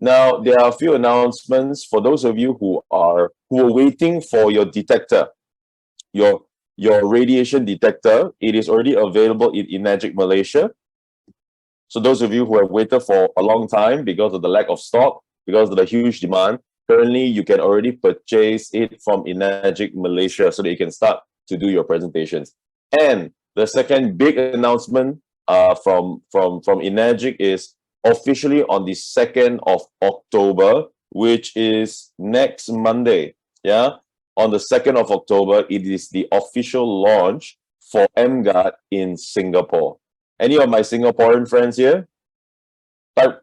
Now, there are a few announcements for those of you who are waiting for your detector, your radiation detector. It is already available in emGuarde Malaysia. So those of you who have waited for a long time because of the lack of stock, because of the huge demand, currently you can already purchase it from emGuarde Malaysia so that you can start to do your presentations. And the second big announcement from emGuarde is officially on the 2nd of October, which is next Monday. Yeah, on the 2nd of October, it is the official launch for emGuarde in Singapore. Any of my Singaporean friends here? Type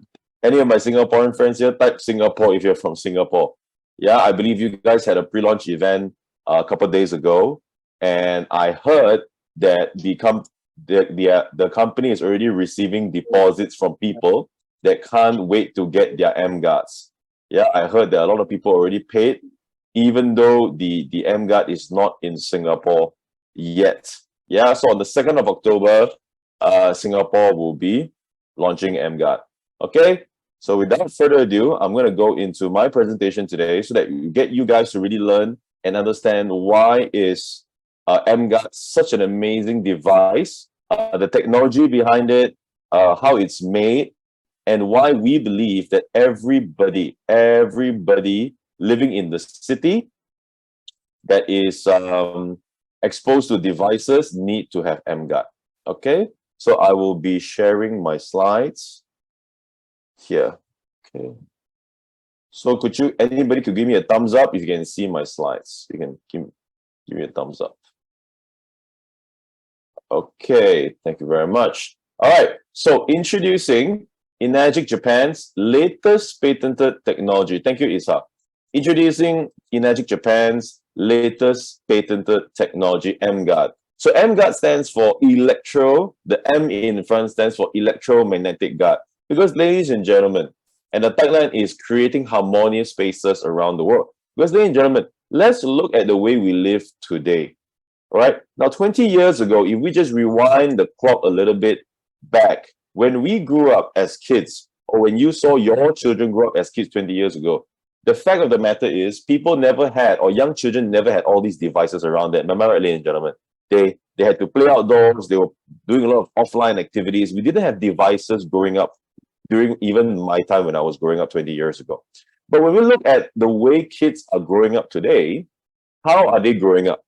Singapore if you're from Singapore. Yeah, I believe you guys had a pre-launch event a couple of days ago, and I heard that the company is already receiving deposits from people that can't wait to get their emGuardes. Yeah, I heard that a lot of people already paid, even though the emGuarde is not in Singapore yet. Yeah, so on the 2nd of October, Singapore will be launching emGuarde. Okay, so without further ado, I'm going to go into my presentation today so that you get you guys to really learn and understand why is emGuarde such an amazing device, the technology behind it, how it's made, and why we believe that everybody living in the city that is exposed to devices need to have emGuarde. Okay, so I will be sharing my slides here. Okay. So anybody could give me a thumbs up if you can see my slides. You can give me a thumbs up. Okay, thank you very much. All right, so introducing emGuarde Japan's latest patented technology. Thank you, Isa. Introducing emGuarde Japan's latest patented technology, emGuarde. So emGuarde stands for the M in front stands for electromagnetic guard. Because, ladies and gentlemen, and the tagline is creating harmonious spaces around the world. Because, ladies and gentlemen, let's look at the way we live today. All right. Now, 20 years ago, if we just rewind the clock a little bit back, when we grew up as kids, or when you saw your children grow up as kids 20 years ago, the fact of the matter is people never had, or young children never had all these devices around them. Am I right, ladies and gentlemen? They had to play outdoors. They were doing a lot of offline activities. We didn't have devices growing up during even my time when I was growing up 20 years ago. But when we look at the way kids are growing up today, how are they growing up?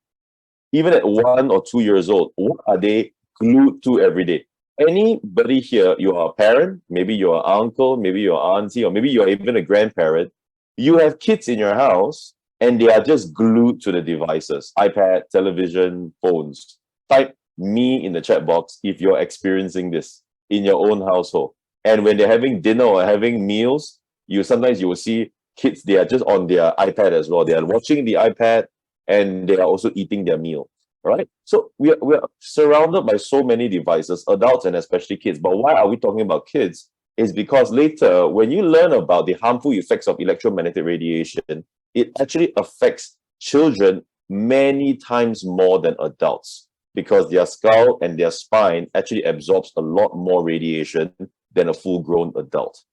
Even at 1 or 2 years old, what are they glued to every day? Anybody here, you are a parent, maybe you're an uncle, maybe you're an auntie, or maybe you're even a grandparent. You have kids in your house and they are just glued to the devices, iPad, television, phones. Type me in the chat box if you're experiencing this in your own household. And when they're having dinner or having meals, sometimes you will see kids, they are just on their iPad as well. They are watching the iPad and they are also eating their meal, right? So we are surrounded by so many devices, adults and especially kids. But why are we talking about kids? Is because later, when you learn about the harmful effects of electromagnetic radiation, it actually affects children many times more than adults because their skull and their spine actually absorbs a lot more radiation than a full-grown adult.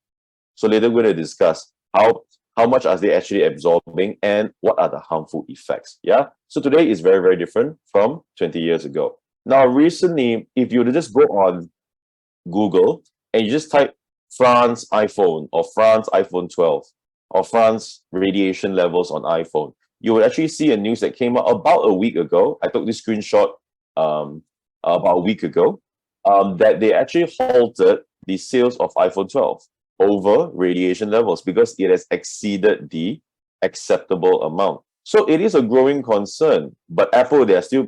So later we're going to discuss how much are they actually absorbing and what are the harmful effects. Yeah. So today is very, very different from 20 years ago. Now, recently, if you were to just go on Google and you just type France iPhone or France iPhone 12 or France radiation levels on iPhone, you will actually see a news that came out about a week ago. I took this screenshot about a week ago, that they actually halted the sales of iPhone 12 over radiation levels because it has exceeded the acceptable amount. So it is a growing concern, but Apple, they are still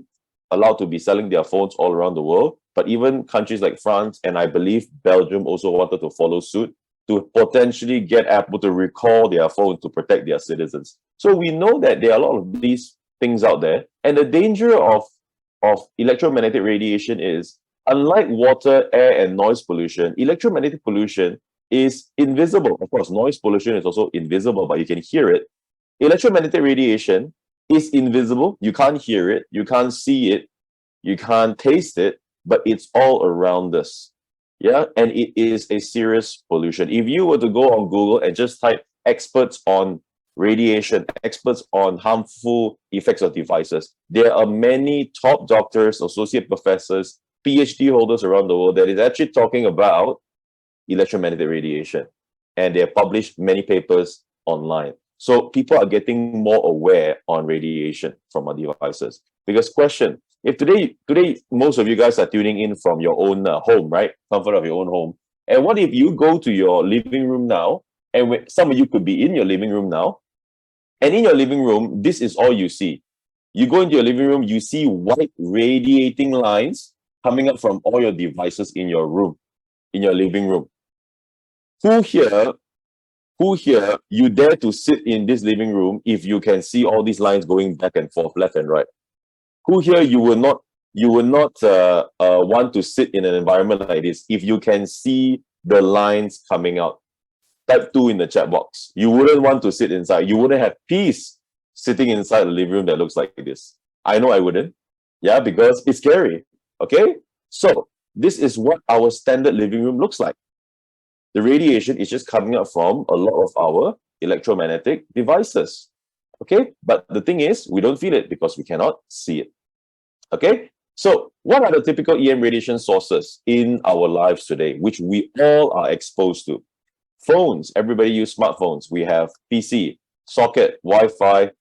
allowed to be selling their phones all around the world. But even countries like France and I believe Belgium also wanted to follow suit to potentially get Apple to recall their phone to protect their citizens. So we know that there are a lot of these things out there. And the danger of electromagnetic radiation is, unlike water, air, and noise pollution, electromagnetic pollution is invisible. Of course, noise pollution is also invisible, but you can hear it. Electromagnetic radiation is invisible. You can't hear it. You can't see it. You can't taste it, but it's all around us. Yeah, and it is a serious pollution. If you were to go on Google and just type experts on radiation, experts on harmful effects of devices, there are many top doctors, associate professors, PhD holders around the world that is actually talking about electromagnetic radiation. And they have published many papers online. So people are getting more aware on radiation from our devices. Because question, if today most of you guys are tuning in from your own home, right? Comfort of your own home. And what if you go to your living room now, and some of you could be in your living room now, and in your living room, this is all you see. You go into your living room, you see white radiating lines coming up from all your devices in your room, in your living room. Who here, who here, you dare to sit in this living room if you can see all these lines going back and forth, left and right? Who here you will not want to sit in an environment like this if you can see the lines coming out? Type 2 in the chat box. You wouldn't want to sit inside. You wouldn't have peace sitting inside a living room that looks like this. I know I wouldn't. Yeah, because it's scary. Okay? So this is what our standard living room looks like. The radiation is just coming up from a lot of our electromagnetic devices. Okay? But the thing is, we don't feel it because we cannot see it. Okay? So what are the typical EM radiation sources in our lives today, which we all are exposed to? Phones, everybody use smartphones. We have PC, socket, Wi-Fi,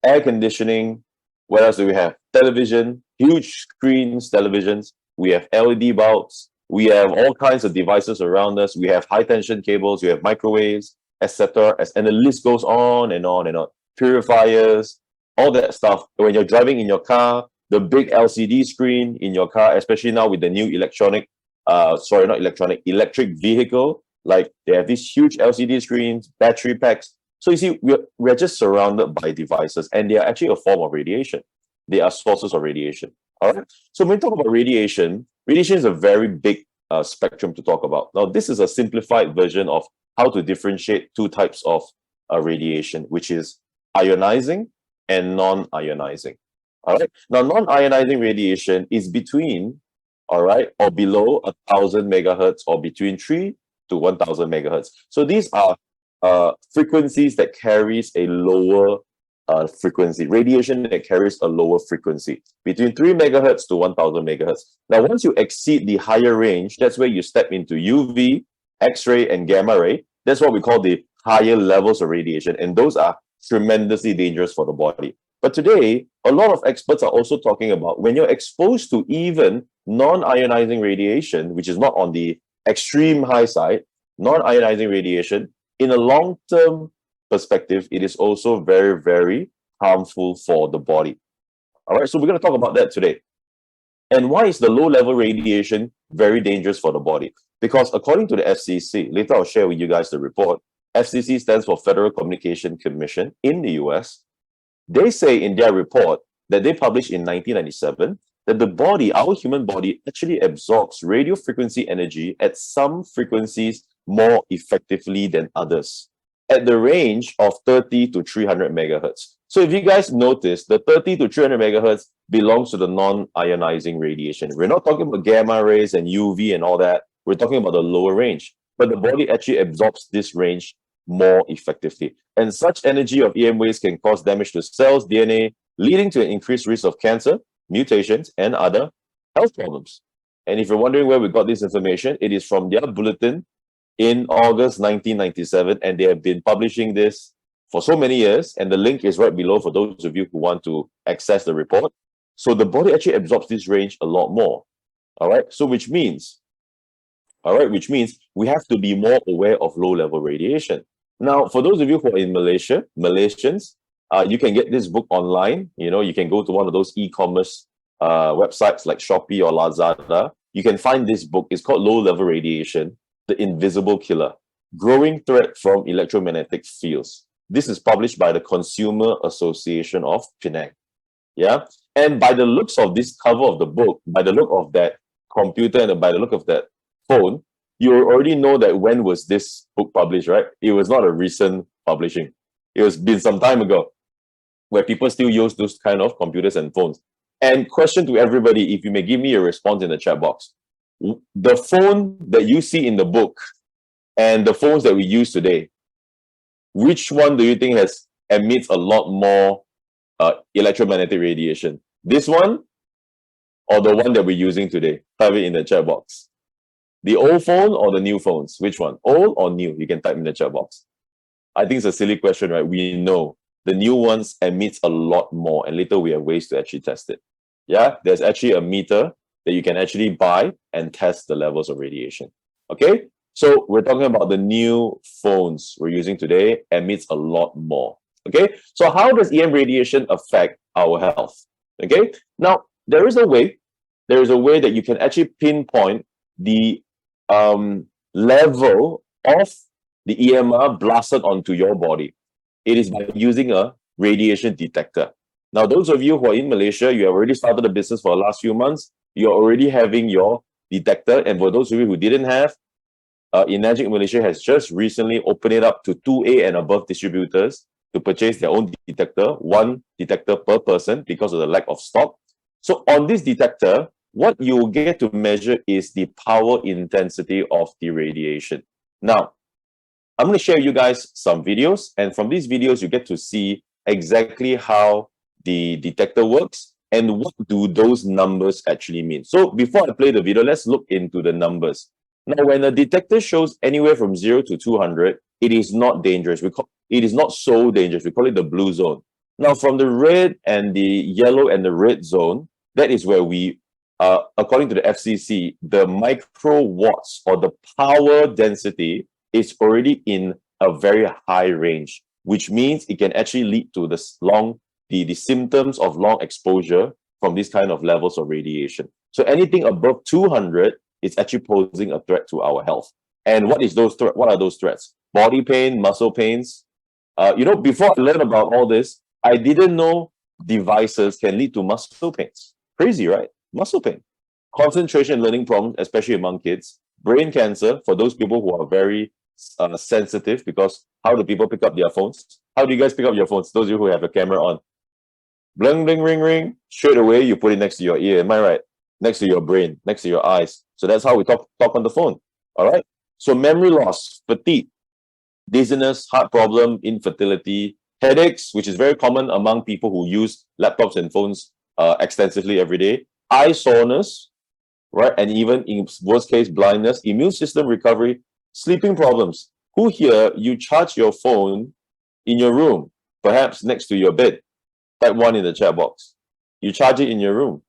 air conditioning. What else do we have? Television, huge screens, televisions. We have LED bulbs. We have all kinds of devices around us. We have high tension cables. We have microwaves, etc. And the list goes on and on and on. Purifiers, all that stuff. When you're driving in your car, the big LCD screen in your car, especially now with the new electric vehicle, like they have these huge LCD screens, battery packs. So you see, we're just surrounded by devices, and they are actually a form of radiation. They are sources of radiation. All right. So when we talk about radiation, radiation is a very big spectrum to talk about. Now, this is a simplified version of how to differentiate two types of radiation, which is ionizing and non-ionizing. All right. Now, non-ionizing radiation is between, all right, or below 1,000 megahertz, or between 3 to 1,000 megahertz. So these are frequencies that carries a lower frequency, radiation that carries a lower frequency, between 3 megahertz to 1,000 megahertz. Now, once you exceed the higher range, that's where you step into UV, X-ray, and gamma ray. That's what we call the higher levels of radiation, and those are tremendously dangerous for the body. But today, a lot of experts are also talking about when you're exposed to even non-ionizing radiation, which is not on the extreme high side, non-ionizing radiation, in a long-term perspective, it is also very, very harmful for the body. All right, so we're going to talk about that today. And why is the low-level radiation very dangerous for the body? Because according to the FCC, later I'll share with you guys the report. FCC stands for Federal Communication Commission in the US. They say in their report that they published in 1997 that the body, our human body, actually absorbs radio frequency energy at some frequencies more effectively than others, at the range of 30 to 300 megahertz. So if you guys notice, the 30 to 300 megahertz belongs to the non-ionizing radiation. We're not talking about gamma rays and UV and all that. We're talking about the lower range. But the body actually absorbs this range more effectively. And such energy of EM waves can cause damage to cells, DNA, leading to an increased risk of cancer, mutations, and other health problems. And if you're wondering where we got this information, it is from their bulletin in August 1997, and they have been publishing this for so many years, and the link is right below for those of you who want to access the report. So the body actually absorbs this range a lot more. All right, so which means we have to be more aware of low-level radiation. Now, for those of you who are in Malaysia, Malaysians, you can get this book online. You know, you can go to one of those e-commerce websites like Shopee or Lazada. You can find this book. It's called Low Level Radiation, The Invisible Killer, Growing Threat from Electromagnetic Fields. This is published by the Consumer Association of Penang. Yeah. And by the looks of this cover of the book, by the look of that computer and by the look of that phone, you already know that when was this book published, right? It was not a recent publishing. It was been some time ago, where people still use those kind of computers and phones. And question to everybody, if you may give me a response in the chat box. The phone that you see in the book and the phones that we use today, which one do you think emits a lot more electromagnetic radiation? This one or the one that we're using today? Type it in the chat box. The old phone or the new phones? Which one? Old or new? You can type in the chat box. I think it's a silly question, right? We know the new ones emits a lot more, and later we have ways to actually test it. Yeah, there's actually a meter that you can actually buy and test the levels of radiation. Okay, so we're talking about the new phones we're using today emits a lot more. Okay, so how does EM radiation affect our health? Okay, now there is a way that you can actually pinpoint the level of the EMR blasted onto your body. It is by using a radiation detector. Now, those of you who are in Malaysia, you have already started the business for the last few months, you're already having your detector. And for those of you who didn't have, emGuarde Malaysia has just recently opened it up to 2A and above distributors to purchase their own detector, one detector per person because of the lack of stock. So on this detector, what you get to measure is the power intensity of the radiation. Now, I'm going to share you guys some videos, and from these videos, you get to see exactly how the detector works and what do those numbers actually mean. So before I play the video, let's look into the numbers. Now, when a detector shows anywhere from 0 to 200, it is not dangerous. It is not so dangerous. We call it the blue zone. Now, from the red and the yellow and the red zone, that is where we, according to the FCC, the microwatts or the power density is already in a very high range, which means it can actually lead to the symptoms of long exposure from these kind of levels of radiation. So anything above 200 is actually posing a threat to our health. And what are those threats? Body pain, muscle pains. Before I learned about all this, I didn't know devices can lead to muscle pains. Crazy, right? Muscle pain. Concentration and learning problems, especially among kids. Brain cancer for those people who are very sensitive, because how do people pick up their phones? How do you guys pick up your phones? Those of you who have a camera on. Bling, bling, ring, ring. Straight away, you put it next to your ear. Am I right? Next to your brain, next to your eyes. So that's how we talk on the phone. All right. So memory loss, fatigue, dizziness, heart problem, infertility, headaches, which is very common among people who use laptops and phones extensively every day, eye soreness, right? And even in worst case, blindness, immune system recovery, sleeping problems. Who here, you charge your phone in your room, perhaps next to your bed? Type 1 in the chat box. You charge it in your room.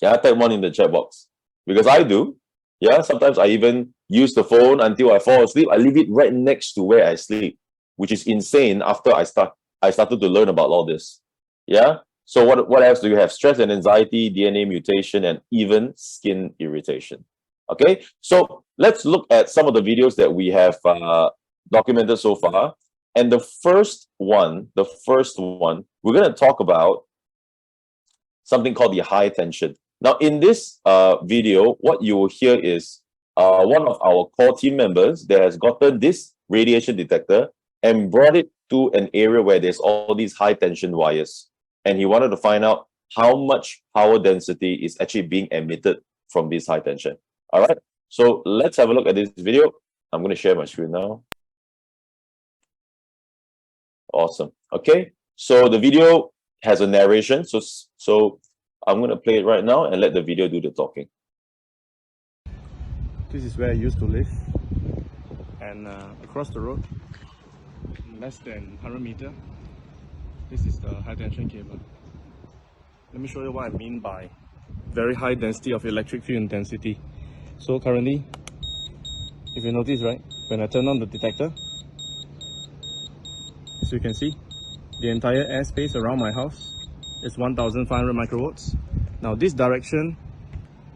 Yeah, type 1 in the chat box. Because I do. Yeah, sometimes I even use the phone until I fall asleep. I leave it right next to where I sleep, which is insane after I started to learn about all this. Yeah. So what else do you have? Stress and anxiety, DNA mutation, and even skin irritation. Okay. So let's look at some of the videos that we have documented so far. And the first one, we're going to talk about something called the high tension. Now, in this video, what you will hear is one of our core team members that has gotten this radiation detector and brought it to an area where there's all these high tension wires. And he wanted to find out how much power density is actually being emitted from this high tension. All right. So let's have a look at this video. I'm going to share my screen now. Awesome. Okay. So the video has a narration. So I'm going to play it right now and let the video do the talking. This is where I used to live, and across the road, less than 100 meters, this is the high tension cable. Let me show you what I mean by very high density of electric field intensity. So currently, if you notice, right, when I turn on the detector, as you can see, the entire airspace around my house is 1500 microwatts. Now this direction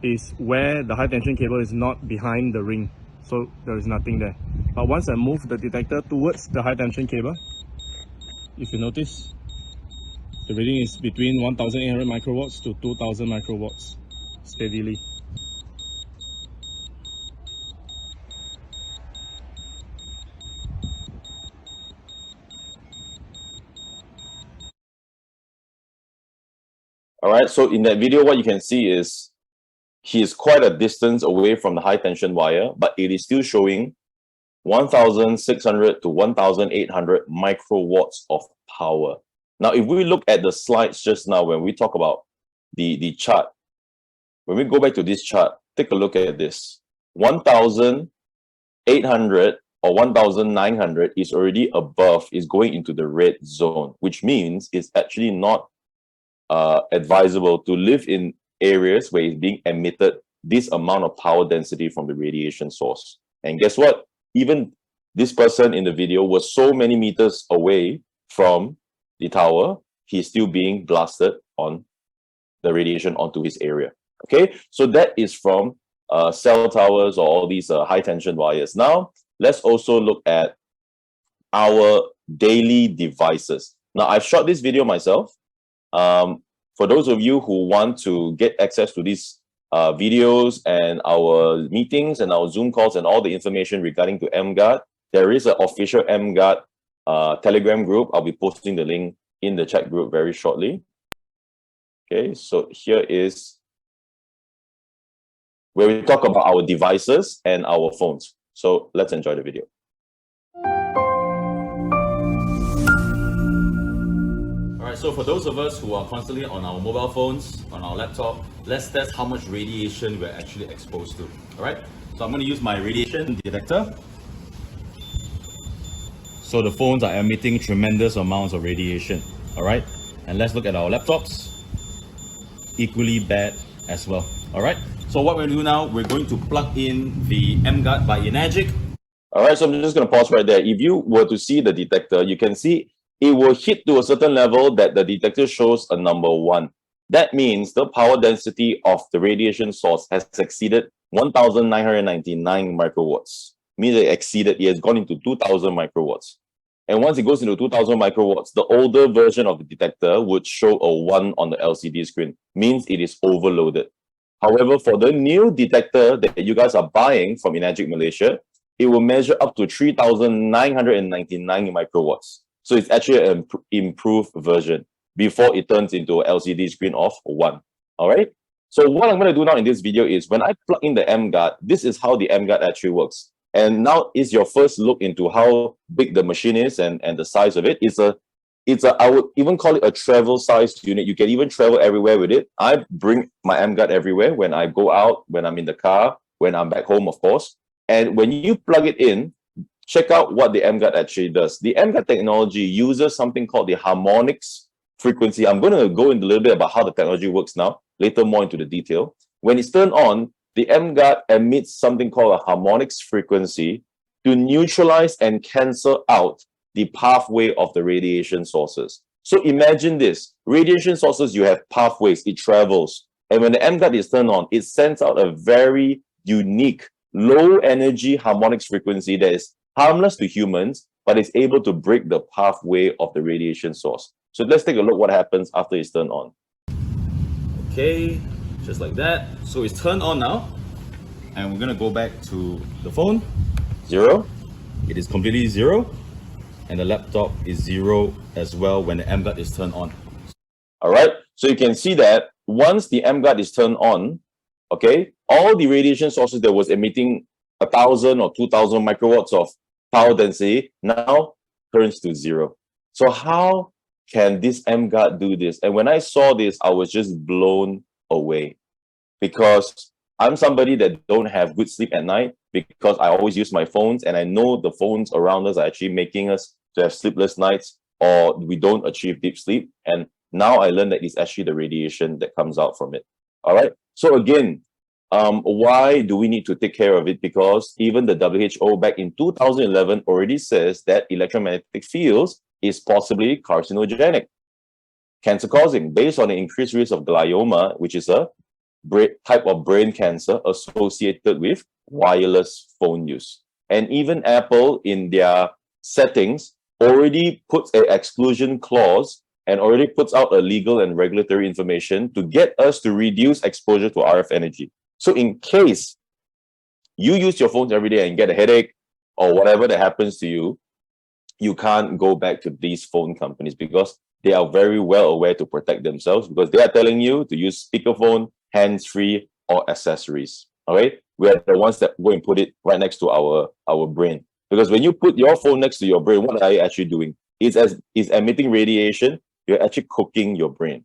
is where the high tension cable is not behind the ring, so there is nothing there. But once I move the detector towards the high tension cable, if you notice, the reading is between 1800 microwatts to 2000 microwatts steadily. All right. So in that video, what you can see is he is quite a distance away from the high tension wire, but it is still showing 1,600 to 1,800 microwatts of power. Now, if we look at the slides just now, when we talk about the chart, when we go back to this chart, take a look at this. 1,800 or 1,900 is already above, is going into the red zone, which means it's actually not advisable to live in areas where it's being emitted this amount of power density from the radiation source. And guess what? Even this person in the video was so many meters away from the tower, he's still being blasted on the radiation onto his area. Okay, so that is from cell towers or all these high tension wires. Now, let's also look at our daily devices. Now, I've shot this video myself. For those of you who want to get access to these videos and our meetings and our Zoom calls and all the information regarding to emGuarde, there is an official emGuarde Telegram group. I'll be posting the link in the chat group very shortly. Okay, so here is where we talk about our devices and our phones. So let's enjoy the video. All right, so for those of us who are constantly on our mobile phones, on our laptop, let's test how much radiation we're actually exposed to. All right, so I'm going to use my radiation detector. So the phones are emitting tremendous amounts of radiation. All right, and let's look at our laptops. Equally bad as well. All right, so what we're going to do now, we're going to plug in the emGuarde by Enagic. All right, so I'm just going to pause right there. If you were to see the detector, you can see it will hit to a certain level that the detector shows a number 1. That means the power density of the radiation source has exceeded 1,999 microwatts. Means it exceeded, it has gone into 2,000 microwatts. And once it goes into 2,000 microwatts, the older version of the detector would show a 1 on the LCD screen. Means it is overloaded. However, for the new detector that you guys are buying from Enagic Malaysia, it will measure up to 3,999 microwatts. So it's actually an improved version before it turns into an LCD screen of 1. All right. So what I'm going to do now in this video is when I plug in the emGuarde, this is how the emGuarde actually works. And now is your first look into how big the machine is and the size of it. It's a, I would even call it a travel sized unit. You can even travel everywhere with it. I bring my emGuarde everywhere when I go out, when I'm in the car, when I'm back home, of course. And when you plug it in, check out what the emGuarde actually does. The emGuarde technology uses something called the harmonics frequency. I'm going to go into a little bit about how the technology works now, later more into the detail. When it's turned on, the emGuarde emits something called a harmonics frequency to neutralize and cancel out the pathway of the radiation sources. So imagine this, radiation sources, you have pathways, it travels. And when the emGuarde is turned on, it sends out a very unique low energy harmonics frequency that is harmless to humans, but is able to break the pathway of the radiation source. So let's take a look what happens after it's turned on. Okay, just like that. So it's turned on now. And we're going to go back to the phone. 0. It is completely 0. And the laptop is 0 as well when the emGuarde is turned on. All right. So you can see that once the emGuarde is turned on, okay, all the radiation sources that was emitting 1,000 or 2,000 microwatts of power density now turns to 0. So how can this emGuarde do this? And when I saw this, I was just blown away because I'm somebody that don't have good sleep at night because I always use my phones, and I know the phones around us are actually making us to have sleepless nights or we don't achieve deep sleep. And now I learned that it's actually the radiation that comes out from it. All right. So again, why do we need to take care of it? Because even the WHO back in 2011 already says that electromagnetic fields is possibly carcinogenic, cancer causing, based on the increased risk of glioma, which is a type of brain cancer associated with wireless phone use. And even Apple in their settings already puts an exclusion clause and already puts out a legal and regulatory information to get us to reduce exposure to RF energy. So in case you use your phones every day and get a headache or whatever that happens to you, you can't go back to these phone companies because they are very well aware to protect themselves, because they are telling you to use speakerphone, hands-free, or accessories. Okay, we are the ones that go and put it right next to our brain. Because when you put your phone next to your brain, what are you actually doing? It's emitting radiation. You're actually cooking your brain.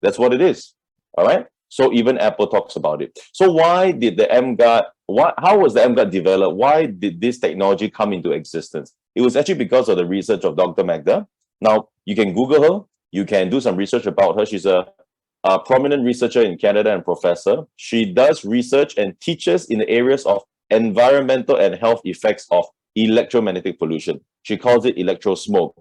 That's what it is. All right. So even Apple talks about it. So why did the emGuarde? How was the emGuarde developed? Why did this technology come into existence? It was actually because of the research of Dr. Magda. Now you can Google her. You can do some research about her. She's a prominent researcher in Canada and professor. She does research and teaches in the areas of environmental and health effects of electromagnetic pollution. She calls it electrosmoke,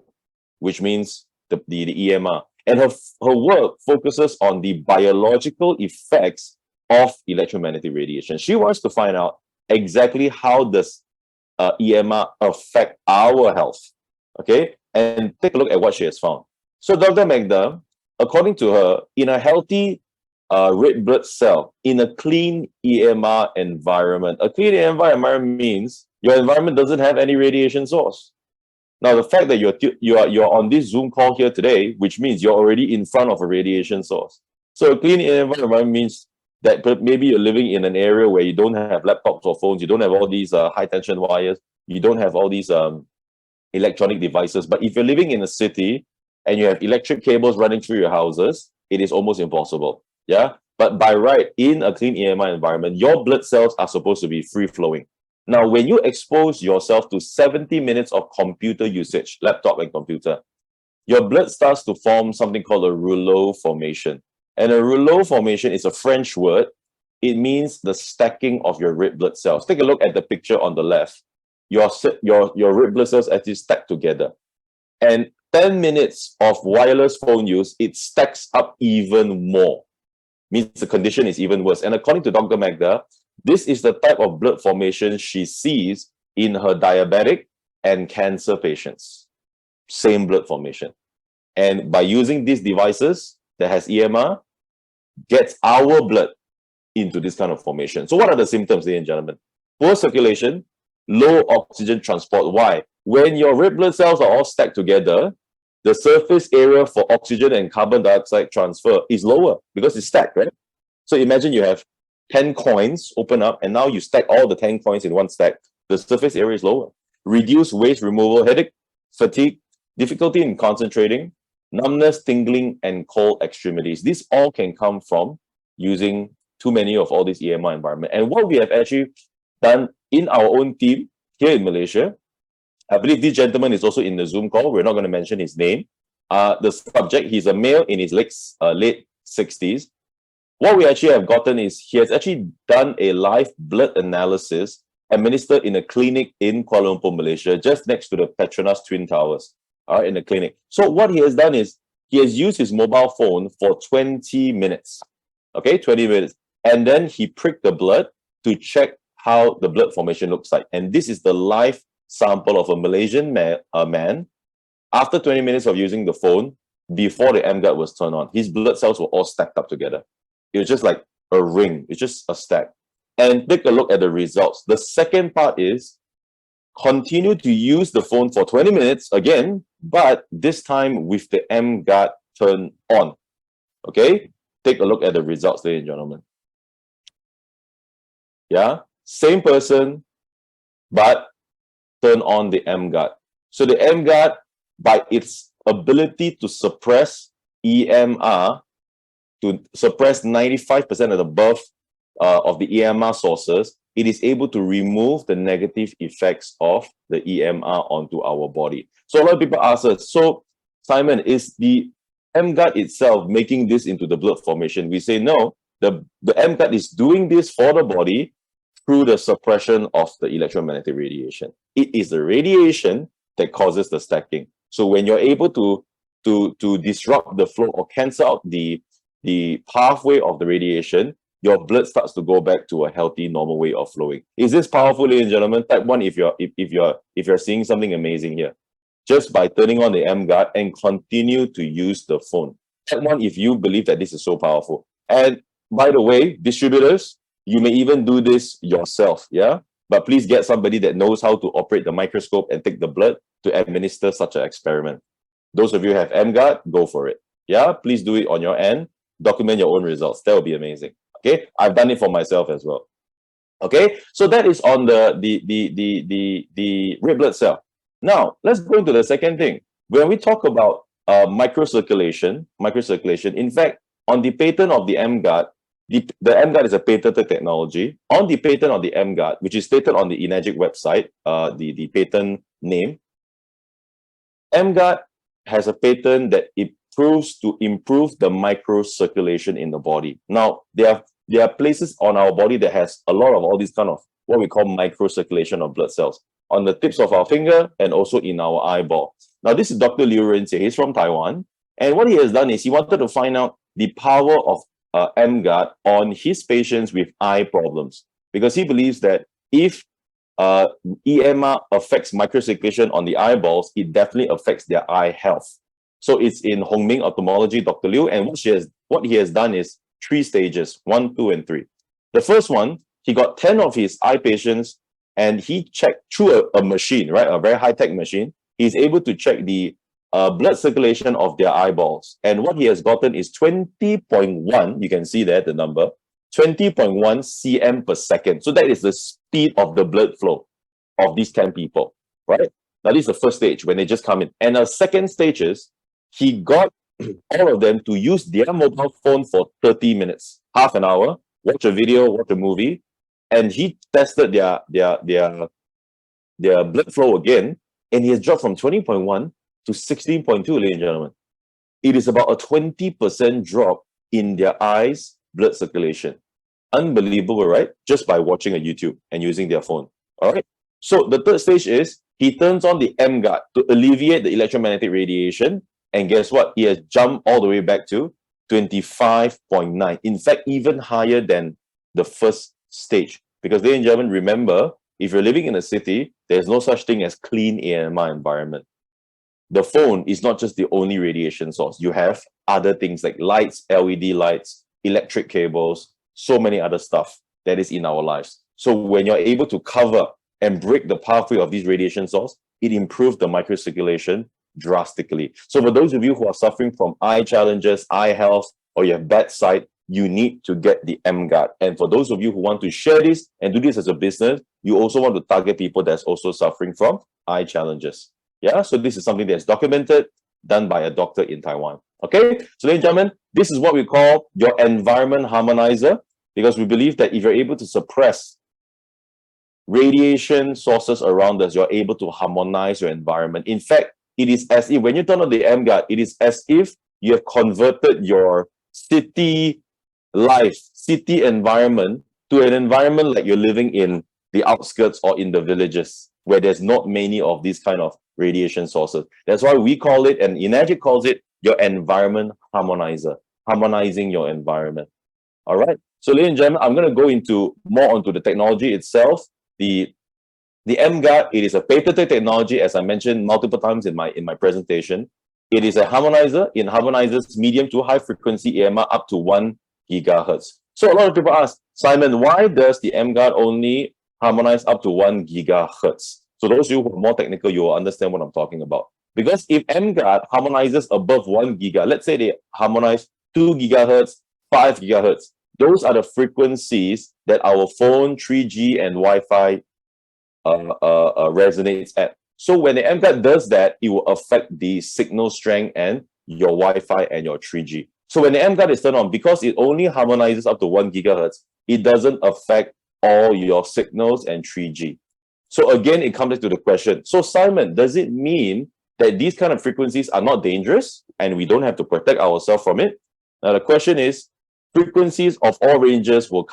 which means the EMR. And her work focuses on the biological effects of electromagnetic radiation. She wants to find out exactly how does EMR affect our health, okay? And take a look at what she has found. So Dr. Magda, according to her, in a healthy red blood cell, in a clean EMR environment, a clean EMR environment means your environment doesn't have any radiation source. Now, the fact that you're on this Zoom call here today, which means you're already in front of a radiation source. So a clean environment means that maybe you're living in an area where you don't have laptops or phones, you don't have all these high tension wires, you don't have all these electronic devices. But if you're living in a city and you have electric cables running through your houses, it is almost impossible. Yeah. But by right, in a clean EMI environment, your blood cells are supposed to be free flowing. Now, when you expose yourself to 70 minutes of computer usage, laptop and computer, your blood starts to form something called a rouleau formation. And a rouleau formation is a French word. It means the stacking of your red blood cells. Take a look at the picture on the left. Your red blood cells actually stack together. And 10 minutes of wireless phone use, it stacks up even more. Means the condition is even worse. And according to Dr. Magda, this is the type of blood formation she sees in her diabetic and cancer patients. Same blood formation. And by using these devices that has EMR, gets our blood into this kind of formation. So what are the symptoms, ladies and gentlemen? Poor circulation, low oxygen transport. Why? When your red blood cells are all stacked together, the surface area for oxygen and carbon dioxide transfer is lower because it's stacked, right? So imagine you have 10 coins open up and now you stack all the 10 coins in one stack. The surface area is lower. Reduced waste removal, headache, fatigue, difficulty in concentrating, numbness, tingling, and cold extremities. This all can come from using too many of all these EMR environment. And what we have actually done in our own team here in Malaysia, I believe this gentleman is also in the Zoom call. We're not going to mention his name. The subject, he's a male in his late 60s. What we actually have gotten is he has actually done a live blood analysis administered in a clinic in Kuala Lumpur, Malaysia, just next to the Petronas Twin Towers, in the clinic. So what he has done is he has used his mobile phone for 20 minutes, okay, 20 minutes. And then he pricked the blood to check how the blood formation looks like. And this is the live sample of a Malaysian man after 20 minutes of using the phone before the emGuarde was turned on. His blood cells were all stacked up together. It was just like a ring. It's just a stack. And take a look at the results. The second part is continue to use the phone for 20 minutes again, but this time with the emGuarde turned on. Okay? Take a look at the results, ladies and gentlemen. Yeah? Same person, but turn on the emGuarde. So the emGuarde, by its ability to suppress EMR, to suppress 95% of the birth of the EMR sources, it is able to remove the negative effects of the EMR onto our body. So a lot of people ask us, so Simon, is the emGuarde itself making this into the blood formation? We say no, the emGuarde is doing this for the body through the suppression of the electromagnetic radiation. It is the radiation that causes the stacking. So when you're able to disrupt the flow or cancel out the pathway of the radiation, your blood starts to go back to a healthy, normal way of flowing. Is this powerful, ladies and gentlemen? Type 1 if you're seeing something amazing here. Just by turning on the emGuarde and continue to use the phone. Type 1 if you believe that this is so powerful. And by the way, distributors, you may even do this yourself, yeah? But please get somebody that knows how to operate the microscope and take the blood to administer such an experiment. Those of you who have emGuarde, go for it. Yeah, please do it on your end. Document your own results. That would be amazing. Okay, I've done it for myself as well. Okay, so that is on the red blood cell. Now let's go into the second thing. When we talk about microcirculation, in fact, on the patent of the emGuarde, the emGuarde is a patented technology. On the patent of the emGuarde, which is stated on the enagic website, the patent name, emGuarde has a patent that it proves to improve the microcirculation in the body. Now, there are places on our body that has a lot of all these kind of what we call microcirculation of blood cells on the tips of our finger and also in our eyeball. Now, this is Dr. Liu Renjie. He's from Taiwan. And what he has done is he wanted to find out the power of emGuarde on his patients with eye problems, because he believes that if EMR affects microcirculation on the eyeballs, it definitely affects their eye health. So it's in Hongming Ophthalmology, Dr. Liu, and what he has done is 3 stages, 1, 2, and 3. The first one, he got 10 of his eye patients and he checked through a machine, right? A very high-tech machine. He's able to check the blood circulation of their eyeballs. And what he has gotten is 20.1, you can see there the number, 20.1 cm per second. So that is the speed of the blood flow of these 10 people, right? Now, this is the first stage when they just come in. And the second stage is he got all of them to use their mobile phone for 30 minutes, half an hour, watch a video, watch a movie, and he tested their blood flow again, and he has dropped from 20.1 to 16.2, ladies and gentlemen. It is about a 20% drop in their eyes' blood circulation. Unbelievable, right? Just by watching a YouTube and using their phone. All right. So the third stage is he turns on the emGuarde to alleviate the electromagnetic radiation. And guess what? He has jumped all the way back to 25.9. In fact, even higher than the first stage. Because, ladies and gentlemen, remember, if you're living in a city, there's no such thing as clean AMR environment. The phone is not just the only radiation source. You have other things like lights, LED lights, electric cables, so many other stuff that is in our lives. So when you're able to cover and break the pathway of these radiation source, it improves the microcirculation drastically. So for those of you who are suffering from eye challenges, eye health, or you have bad sight, you need to get the emGuarde. And for those of you who want to share this and do this as a business, you also want to target people that's also suffering from eye challenges. Yeah, so this is something that's documented, done by a doctor in Taiwan. Okay, so ladies and gentlemen, this is what we call your environment harmonizer, because we believe that if you're able to suppress radiation sources around us, you're able to harmonize your environment. In fact, it is as if, when you turn on the emGuarde, it is as if you have converted your city life, city environment to an environment like you're living in the outskirts or in the villages, where there's not many of these kind of radiation sources. That's why we call it, and enagic calls it, your environment harmonizer, harmonizing your environment. All right. So, ladies and gentlemen, I'm going to go into more onto the technology itself. The emGuarde, it is a patented technology, as I mentioned multiple times in my presentation. It is a harmonizer. It harmonizes medium to high frequency AMR up to 1 gigahertz. So a lot of people ask, Simon, why does the emGuarde only harmonize up to 1 gigahertz? So those of you who are more technical, you will understand what I'm talking about. Because if emGuarde harmonizes above 1 giga, let's say they harmonize 2 gigahertz, 5 gigahertz, those are the frequencies that our phone, 3G, and Wi-Fi resonates at. So when the emGuarde does that, it will affect the signal strength and your Wi-Fi and your 3G. So when the emGuarde is turned on, because it only harmonizes up to 1 gigahertz, it doesn't affect all your signals and 3G. So again, it comes back to the question, so Simon, does it mean that these kind of frequencies are not dangerous and we don't have to protect ourselves from it? Now the question is, frequencies of all ranges will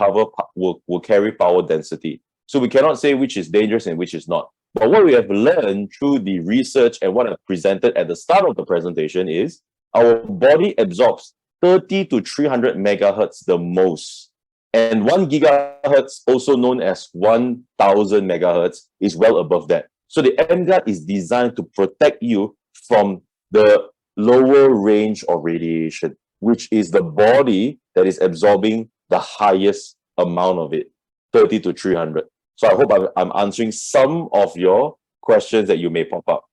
carry power density. So we cannot say which is dangerous and which is not. But what we have learned through the research and what I presented at the start of the presentation is our body absorbs 30 to 300 megahertz the most. And 1 gigahertz, also known as 1000 megahertz, is well above that. So the emGuarde is designed to protect you from the lower range of radiation, which is the body that is absorbing the highest amount of it, 30 to 300. So I hope I'm answering some of your questions that you may pop up.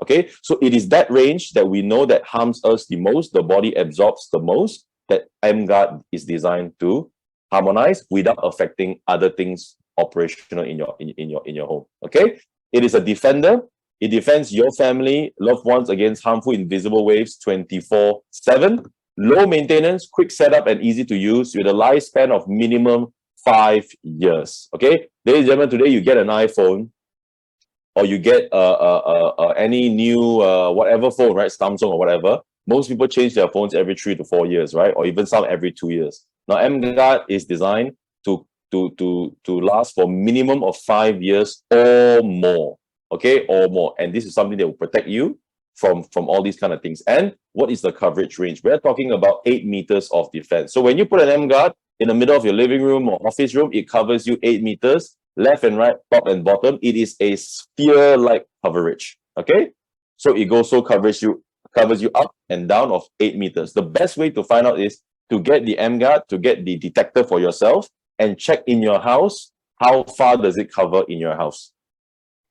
Okay, so it is that range that we know that harms us the most, the body absorbs the most, that emGuarde is designed to harmonized without affecting other things operational in your home. Okay, it is a defender. It defends your family, loved ones against harmful invisible waves 24/7. Low maintenance, quick setup, and easy to use with a lifespan of minimum 5 years. Okay, ladies and gentlemen, today you get an iPhone or you get any new whatever phone, right? Samsung or whatever. Most people change their phones every 3 to 4 years, right? Or even some every 2 years. Now, emGuarde is designed to last for minimum of 5 years or more. Okay, or more. And this is something that will protect you from all these kind of things. And what is the coverage range? We're talking about 8 meters of defense. So when you put an emGuarde in the middle of your living room or office room, it covers you 8 meters, left and right, top and bottom. It is a sphere-like coverage. Okay, so it covers you up and down of 8 meters. The best way to find out is to get the emGuarde, to get the detector for yourself, and check in your house how far does it cover in your house.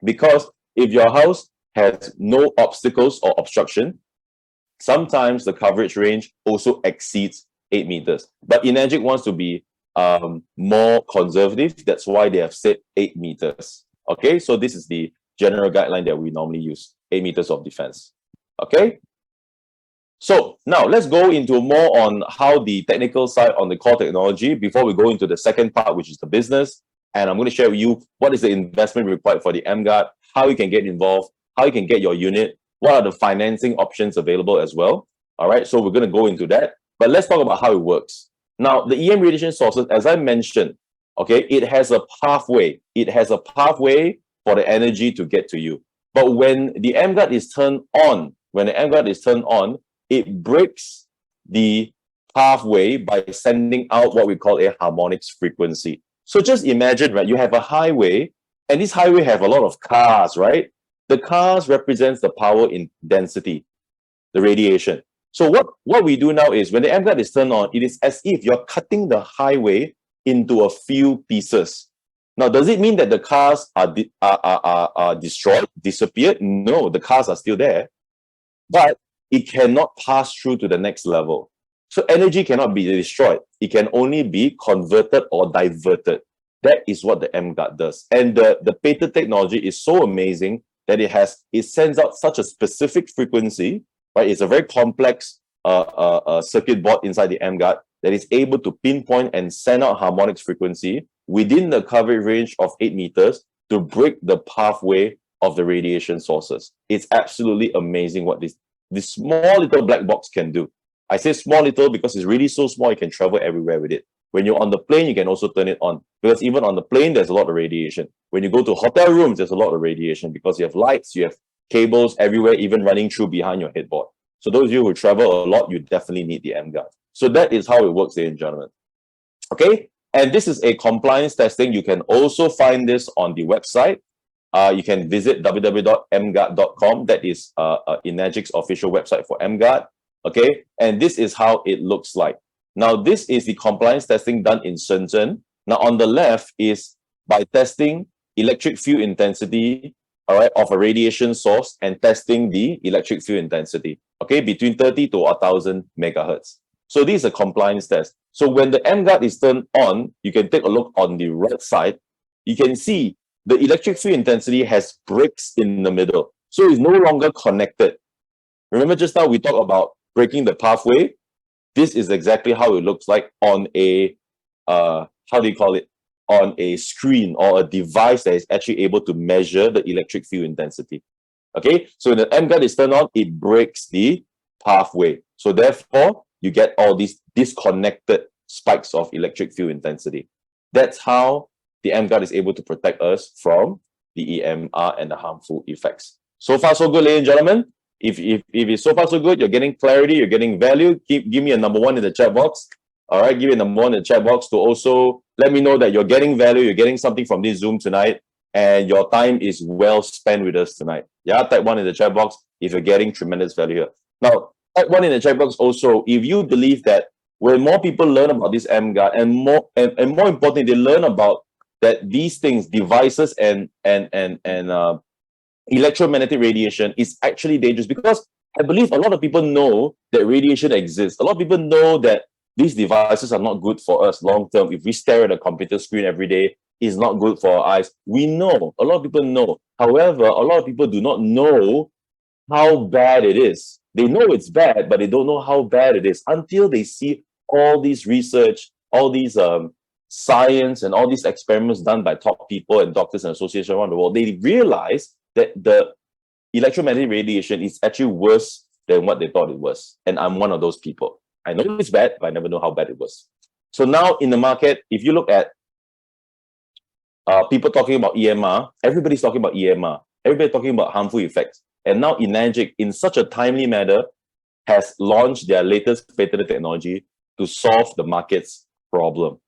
Because if your house has no obstacles or obstruction, sometimes the coverage range also exceeds 8 meters. But Enagic wants to be more conservative. That's why they have said 8 meters. Okay, so this is the general guideline that we normally use, 8 meters of defense. Okay, so now let's go into more on how the technical side on the core technology before we go into the second part, which is the business. And I'm going to share with you what is the investment required for the emGuarde, how you can get involved, how you can get your unit, what are the financing options available as well. All right, so we're going to go into that. But let's talk about how it works. Now, the EM radiation sources, as I mentioned, okay, it has a pathway. It has a pathway for the energy to get to you. But when the emGuarde is turned on, it breaks the pathway by sending out what we call a harmonics frequency. So just imagine, right, you have a highway, and this highway have a lot of cars, right? The cars represents the power in density, the radiation. So what we do now is when the emGuarde is turned on, it is as if you're cutting the highway into a few pieces. Now, does it mean that the cars are destroyed, disappeared? No, the cars are still there, but it cannot pass through to the next level. So energy cannot be destroyed. It can only be converted or diverted. That is what the emGuarde does. And the patent technology is so amazing that it sends out such a specific frequency, right? It's a very complex circuit board inside the emGuarde that is able to pinpoint and send out harmonics frequency within the coverage range of 8 meters to break the pathway of the radiation sources. It's absolutely amazing what this small little black box can do. I say small little because it's really so small you can travel everywhere with it. When you're on the plane, you can also turn it on because even on the plane, there's a lot of radiation. When you go to hotel rooms, there's a lot of radiation because you have lights, you have cables everywhere, even running through behind your headboard. So those of you who travel a lot, you definitely need the emGuarde. So that is how it works, ladies and gentlemen. Okay, and this is a compliance testing. You can also find this on the website. You can visit www.emguarde.com. That is Enagic's official website for emGuarde. Okay, and this is how it looks like. Now, this is the compliance testing done in Shenzhen. Now, on the left is by testing electric field intensity, all right, of a radiation source and testing the electric field intensity, okay, between 30 to 1,000 megahertz. So this is a compliance test. So when the emGuarde is turned on, you can take a look on the right side. You can see the electric field intensity has breaks in the middle. So it's no longer connected. Remember just now we talked about breaking the pathway? This is exactly how it looks like on a, how do you call it? On a screen or a device that is actually able to measure the electric field intensity. Okay, so when the emGuarde is turned on, it breaks the pathway. So therefore, you get all these disconnected spikes of electric field intensity. That's how the emGuarde is able to protect us from the EMR and the harmful effects. So far, so good, ladies and gentlemen. If it's so far so good, you're getting clarity, you're getting value, give me a number 1 in the chat box. All right, give me a number 1 in the chat box to also let me know that you're getting value, you're getting something from this Zoom tonight, and your time is well spent with us tonight. Yeah, type 1 in the chat box if you're getting tremendous value here. Now, type 1 in the chat box also if you believe that when more people learn about this emGuarde and more importantly, they learn about that these things, devices and electromagnetic radiation is actually dangerous, because I believe a lot of people know that radiation exists. A lot of people know that these devices are not good for us long term. If we stare at a computer screen every day, it's not good for our eyes. We know, a lot of people know. However, a lot of people do not know how bad it is. They know it's bad, but they don't know how bad it is until they see all these research, all these science, and all these experiments done by top people and doctors and associations around the world. They realize that the electromagnetic radiation is actually worse than what they thought it was. And I'm one of those people. I know it's bad, but I never know how bad it was. So now in the market, if you look at people talking about EMR, everybody's talking about EMR. Everybody's talking about harmful effects. And now emGuarde, in such a timely manner, has launched their latest patented technology to solve the market's problem.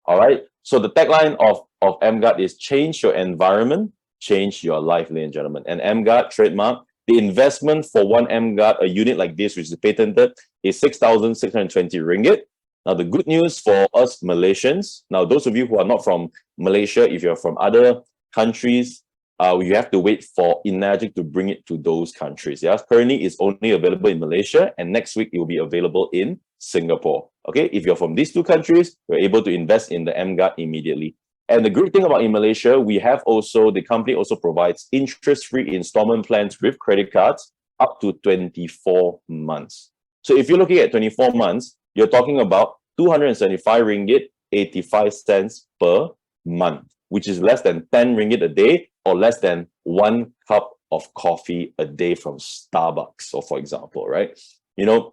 All right. So the tagline of emGuarde is change your environment, change your life, ladies and gentlemen. And emGuarde trademark, the investment for one emGuarde, a unit like this, which is patented, is 6,620 ringgit. Now, the good news for us Malaysians, now those of you who are not from Malaysia, if you're from other countries, you have to wait for emGuarde to bring it to those countries. Yeah, currently it's only available in Malaysia, and next week it will be available in Singapore. Okay, if you're from these two countries, you're able to invest in the emGuarde immediately. And the great thing about in Malaysia, we have also, the company also provides interest-free installment plans with credit cards up to 24 months. So if you're looking at 24 months, you're talking about 275 ringgit 85 cents per month, which is less than 10 ringgit a day, or less than 1 cup of coffee a day from Starbucks. So for example, right? You know,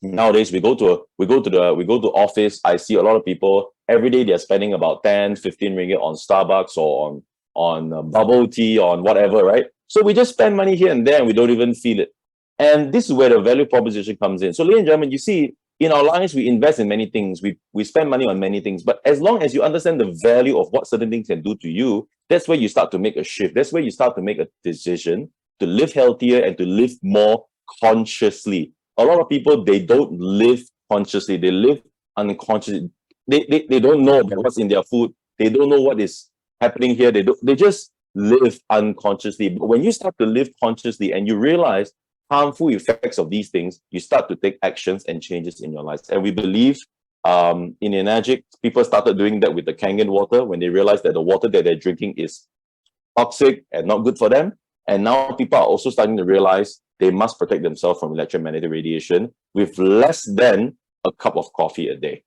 nowadays we go to office, I see a lot of people every day they're spending about 10, 15 ringgit on Starbucks or on bubble tea, on whatever, right? So we just spend money here and there and we don't even feel it. And this is where the value proposition comes in. So ladies and gentlemen, you see, in our lives, we invest in many things. We spend money on many things. But as long as you understand the value of what certain things can do to you, that's where you start to make a shift. That's where you start to make a decision to live healthier and to live more consciously. A lot of people, they don't live consciously. They live unconsciously. They don't know about what's in their food. They don't know what is happening here. They just live unconsciously. But when you start to live consciously and you realize harmful effects of these things, you start to take actions and changes in your lives. And we believe in emGuarde, people started doing that with the Kangen water when they realized that the water that they're drinking is toxic and not good for them. And now people are also starting to realize they must protect themselves from electromagnetic radiation with less than a cup of coffee a day.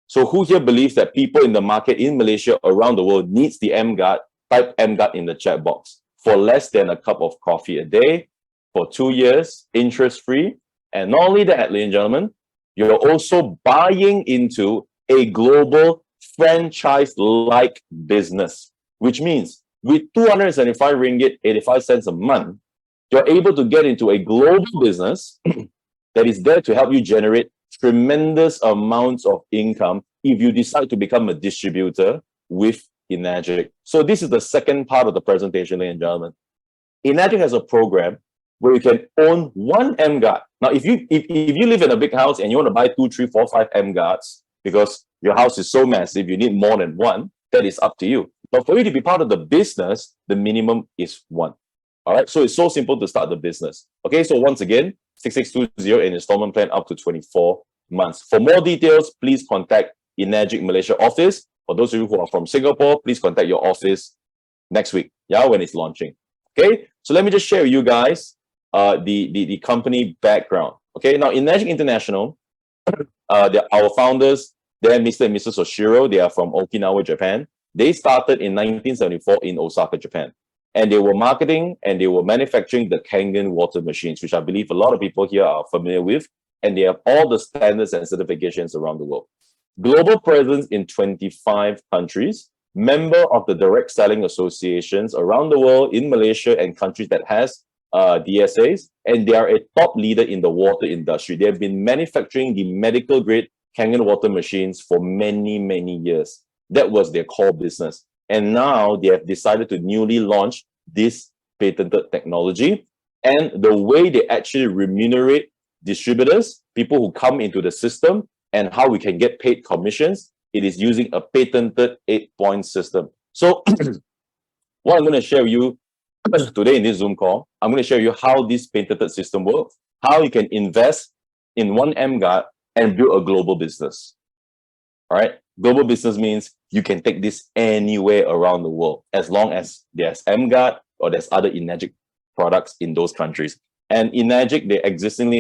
So who here believes that people in the market in Malaysia, around the world, needs the emGuarde? Type emGuarde in the chat box. For less than a cup of coffee a day, for 2 years, interest-free. And not only that, ladies and gentlemen, you're also buying into a global franchise-like business, which means with 275 ringgit 85 cents a month, you're able to get into a global business that is there to help you generate tremendous amounts of income if you decide to become a distributor with emGuarde. So this is the second part of the presentation, ladies and gentlemen. emGuarde has a program where you can own one emGuarde. Now, if you live in a big house and you want to buy 2, 3, 4, 5 emGuardes because your house is so massive, you need more than one, that is up to you. But for you to be part of the business, the minimum is 1. All right, so it's so simple to start the business. Okay, so once again, 6620 in installment plan up to 24 months. For more details, please contact emGuarde Malaysia office. For those of you who are from Singapore, please contact your office next week, yeah, when it's launching. Okay, so let me just share with you guys the company background. Okay, now emGuarde International, our founders, they're Mr. and Mrs. Oshiro. They are from Okinawa, Japan. They started in 1974 in Osaka, Japan. And they were marketing and they were manufacturing the Kangen water machines, which I believe a lot of people here are familiar with. And they have all the standards and certifications around the world. Global presence in 25 countries, member of the direct selling associations around the world in Malaysia and countries that has DSAs, and they are a top leader in the water industry. They have been manufacturing the medical grade Kangen water machines for many, many years. That was their core business. And now they have decided to newly launch this patented technology. And the way they actually remunerate distributors, people who come into the system, and how we can get paid commissions, it is using a patented 8-point system. So what I'm going to share with you today in this Zoom call, I'm going to show you how this patented system works, how you can invest in one emGuarde and build a global business. All right. Global business means you can take this anywhere around the world as long as there's emGuarde or there's other emGuarde products in those countries. And emGuarde,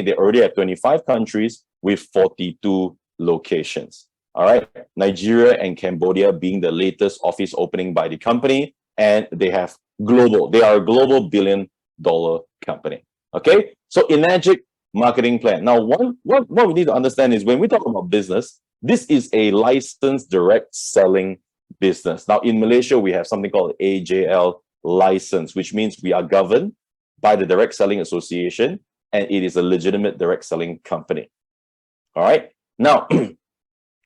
they already have 25 countries with 42 locations. All right. Nigeria and Cambodia being the latest office opening by the company. And they are a global billion-dollar company. Okay. So emGuarde marketing plan. Now, what we need to understand is when we talk about business, this is a licensed direct selling business. Now, in Malaysia, we have something called AJL license, which means we are governed by the Direct Selling Association, and it is a legitimate direct selling company. All right. Now,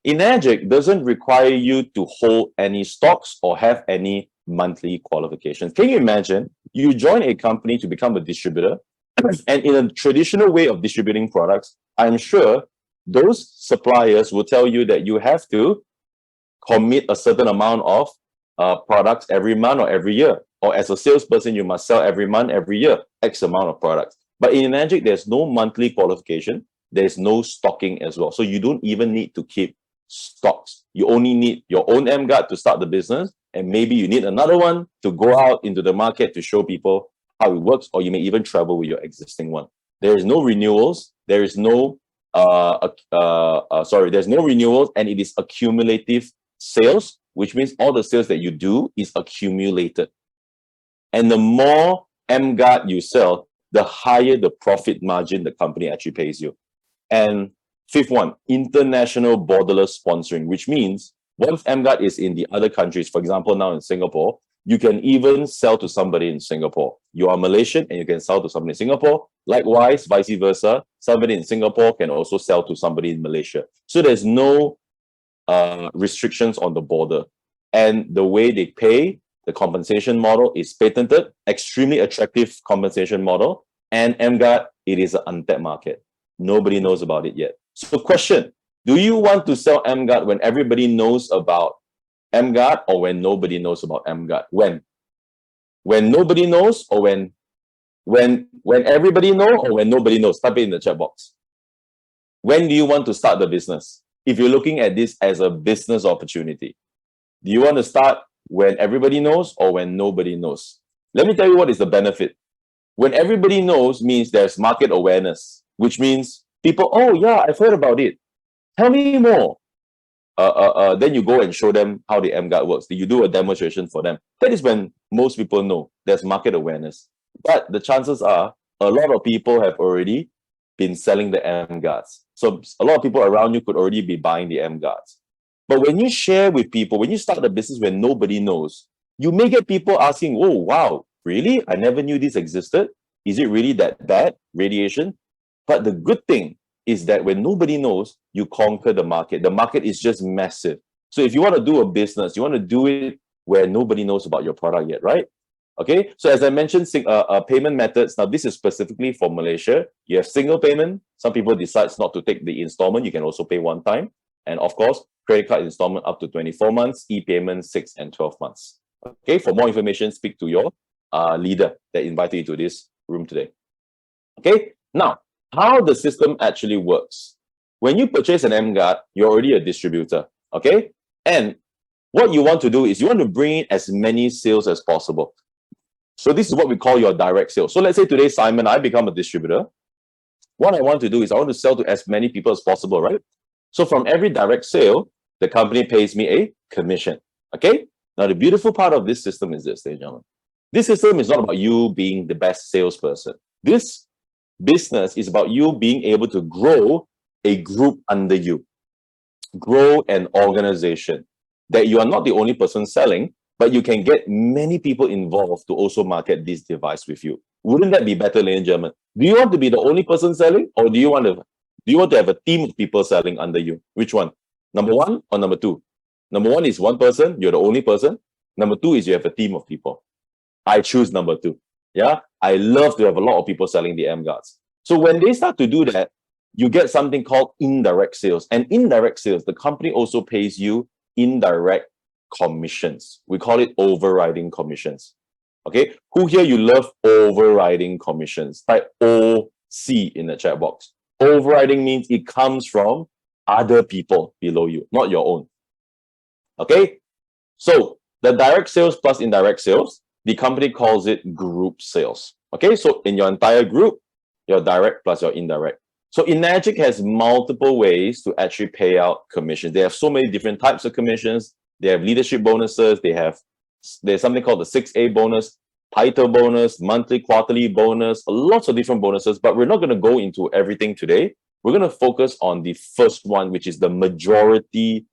emGuarde doesn't require you to hold any stocks or have any monthly qualifications. Can you imagine you join a company to become a distributor, and in a traditional way of distributing products, I'm sure those suppliers will tell you that you have to commit a certain amount of products every month or every year. Or as a salesperson, you must sell every month, every year, X amount of products. But in emGuarde, there's no monthly qualification. There's no stocking as well. So you don't even need to keep stocks. You only need your own emGuarde to start the business. And maybe you need another one to go out into the market to show people how it works, or you may even travel with your existing one. There is no renewals. There is no there's no renewals, and it is accumulative sales, which means all the sales that you do is accumulated. And the more emGuarde you sell, the higher the profit margin the company actually pays you. And fifth one, international borderless sponsoring, which means once emGuarde is in the other countries, for example, now in Singapore, you can even sell to somebody in Singapore. You are Malaysian and you can sell to somebody in Singapore. Likewise, vice versa, somebody in Singapore can also sell to somebody in Malaysia. So there's no restrictions on the border. And the way they pay, the compensation model is patented, extremely attractive compensation model. And emGuarde, it is an untapped market. Nobody knows about it yet. So question, do you want to sell emGuarde when everybody knows about emGuarde, or when nobody knows about emGuarde? When nobody knows, or when everybody knows, or when nobody knows? Type it in the chat box. When do you want to start the business? If you're looking at this as a business opportunity, do you want to start when everybody knows or when nobody knows? Let me tell you what is the benefit. When everybody knows means there's market awareness, which means people, oh yeah, I've heard about it. Tell me more. Then you go and show them how the emGuarde works. You do a demonstration for them. That is when most people know there's market awareness. But the chances are a lot of people have already been selling the emGuardes. So a lot of people around you could already be buying the emGuardes. But when you share with people, when you start a business when nobody knows, you may get people asking, oh, wow, really? I never knew this existed. Is it really that bad, radiation? But the good thing is that when nobody knows, you conquer the market. The market is just massive. So if you want to do a business, you want to do it where nobody knows about your product yet, right? Okay, so as I mentioned, payment methods. Now, this is specifically for Malaysia. You have single payment. Some people decide not to take the installment. You can also pay one time. And of course, credit card installment up to 24 months, e-payment 6 and 12 months. Okay, for more information, speak to your leader that invited you to this room today. Okay, now, how the system actually works. When you purchase an emGuarde, you're already a distributor, okay? And what you want to do is you want to bring in as many sales as possible. So this is what we call your direct sales. So let's say today, Simon, I become a distributor. What I want to do is I want to sell to as many people as possible, right? So from every direct sale, the company pays me a commission, okay? Now, the beautiful part of this system is this, ladies and gentlemen. This system is not about you being the best salesperson. This business is about you being able to grow a group under you, grow an organization, that you are not the only person selling, but you can get many people involved to also market this device with you. Wouldn't that be better, ladies and gentlemen? Do you want to be the only person selling, or do you want to have a team of people selling under you? Which one? Number one or number two? Number one is one person, you're the only person. Number two is you have a team of people. I choose number two. Yeah, I love to have a lot of people selling the emGuardes. So when they start to do that, you get something called indirect sales. And indirect sales, the company also pays you indirect commissions. We call it overriding commissions. Okay, who here you love overriding commissions? Type OC in the chat box. Overriding means it comes from other people below you, not your own. Okay? So the direct sales plus indirect sales, the company calls it group sales. Okay? So in your entire group, your direct plus your indirect. So emGuarde has multiple ways to actually pay out commissions. They have so many different types of commissions. They have leadership bonuses. There's something called the 6A bonus, title bonus, monthly, quarterly bonus, lots of different bonuses, but we're not going to go into everything today. We're going to focus on the first one, which is the majority,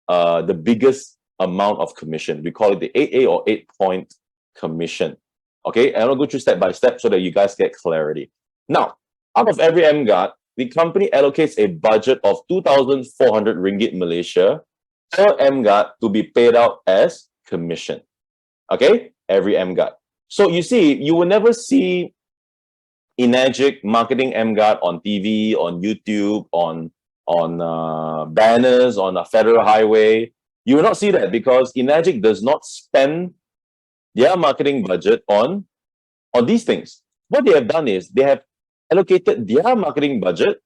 the biggest amount of commission. We call it the 8A or 8-point commission. Okay, and I'll go through step by step so that you guys get clarity. Now, out of every emGuarde, the company allocates a budget of 2,400 ringgit Malaysia per emGuarde to be paid out as commission. Okay, every emGuarde. So you see, you will never see emGuarde marketing emGuarde on TV, on YouTube, on banners, on a federal highway. You will not see that because emGuarde does not spend their marketing budget on these things. What they have done is they have allocated their marketing budget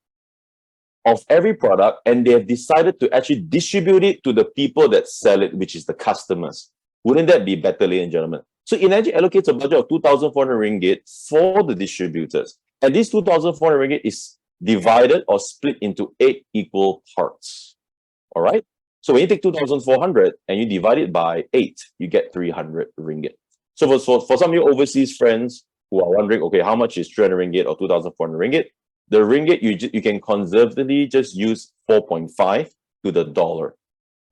of every product and they have decided to actually distribute it to the people that sell it, which is the customers. Wouldn't that be better, ladies and gentlemen? So emGuarde allocates a budget of 2,400 ringgit for the distributors. And this 2,400 ringgit is divided or split into 8 equal parts. All right? So when you take 2,400 and you divide it by 8, you get 300 ringgit. So for some of you overseas friends who are wondering, okay, how much is 300 ringgit or 2,400 ringgit? The ringgit, you can conservatively just use 4.5 to the dollar.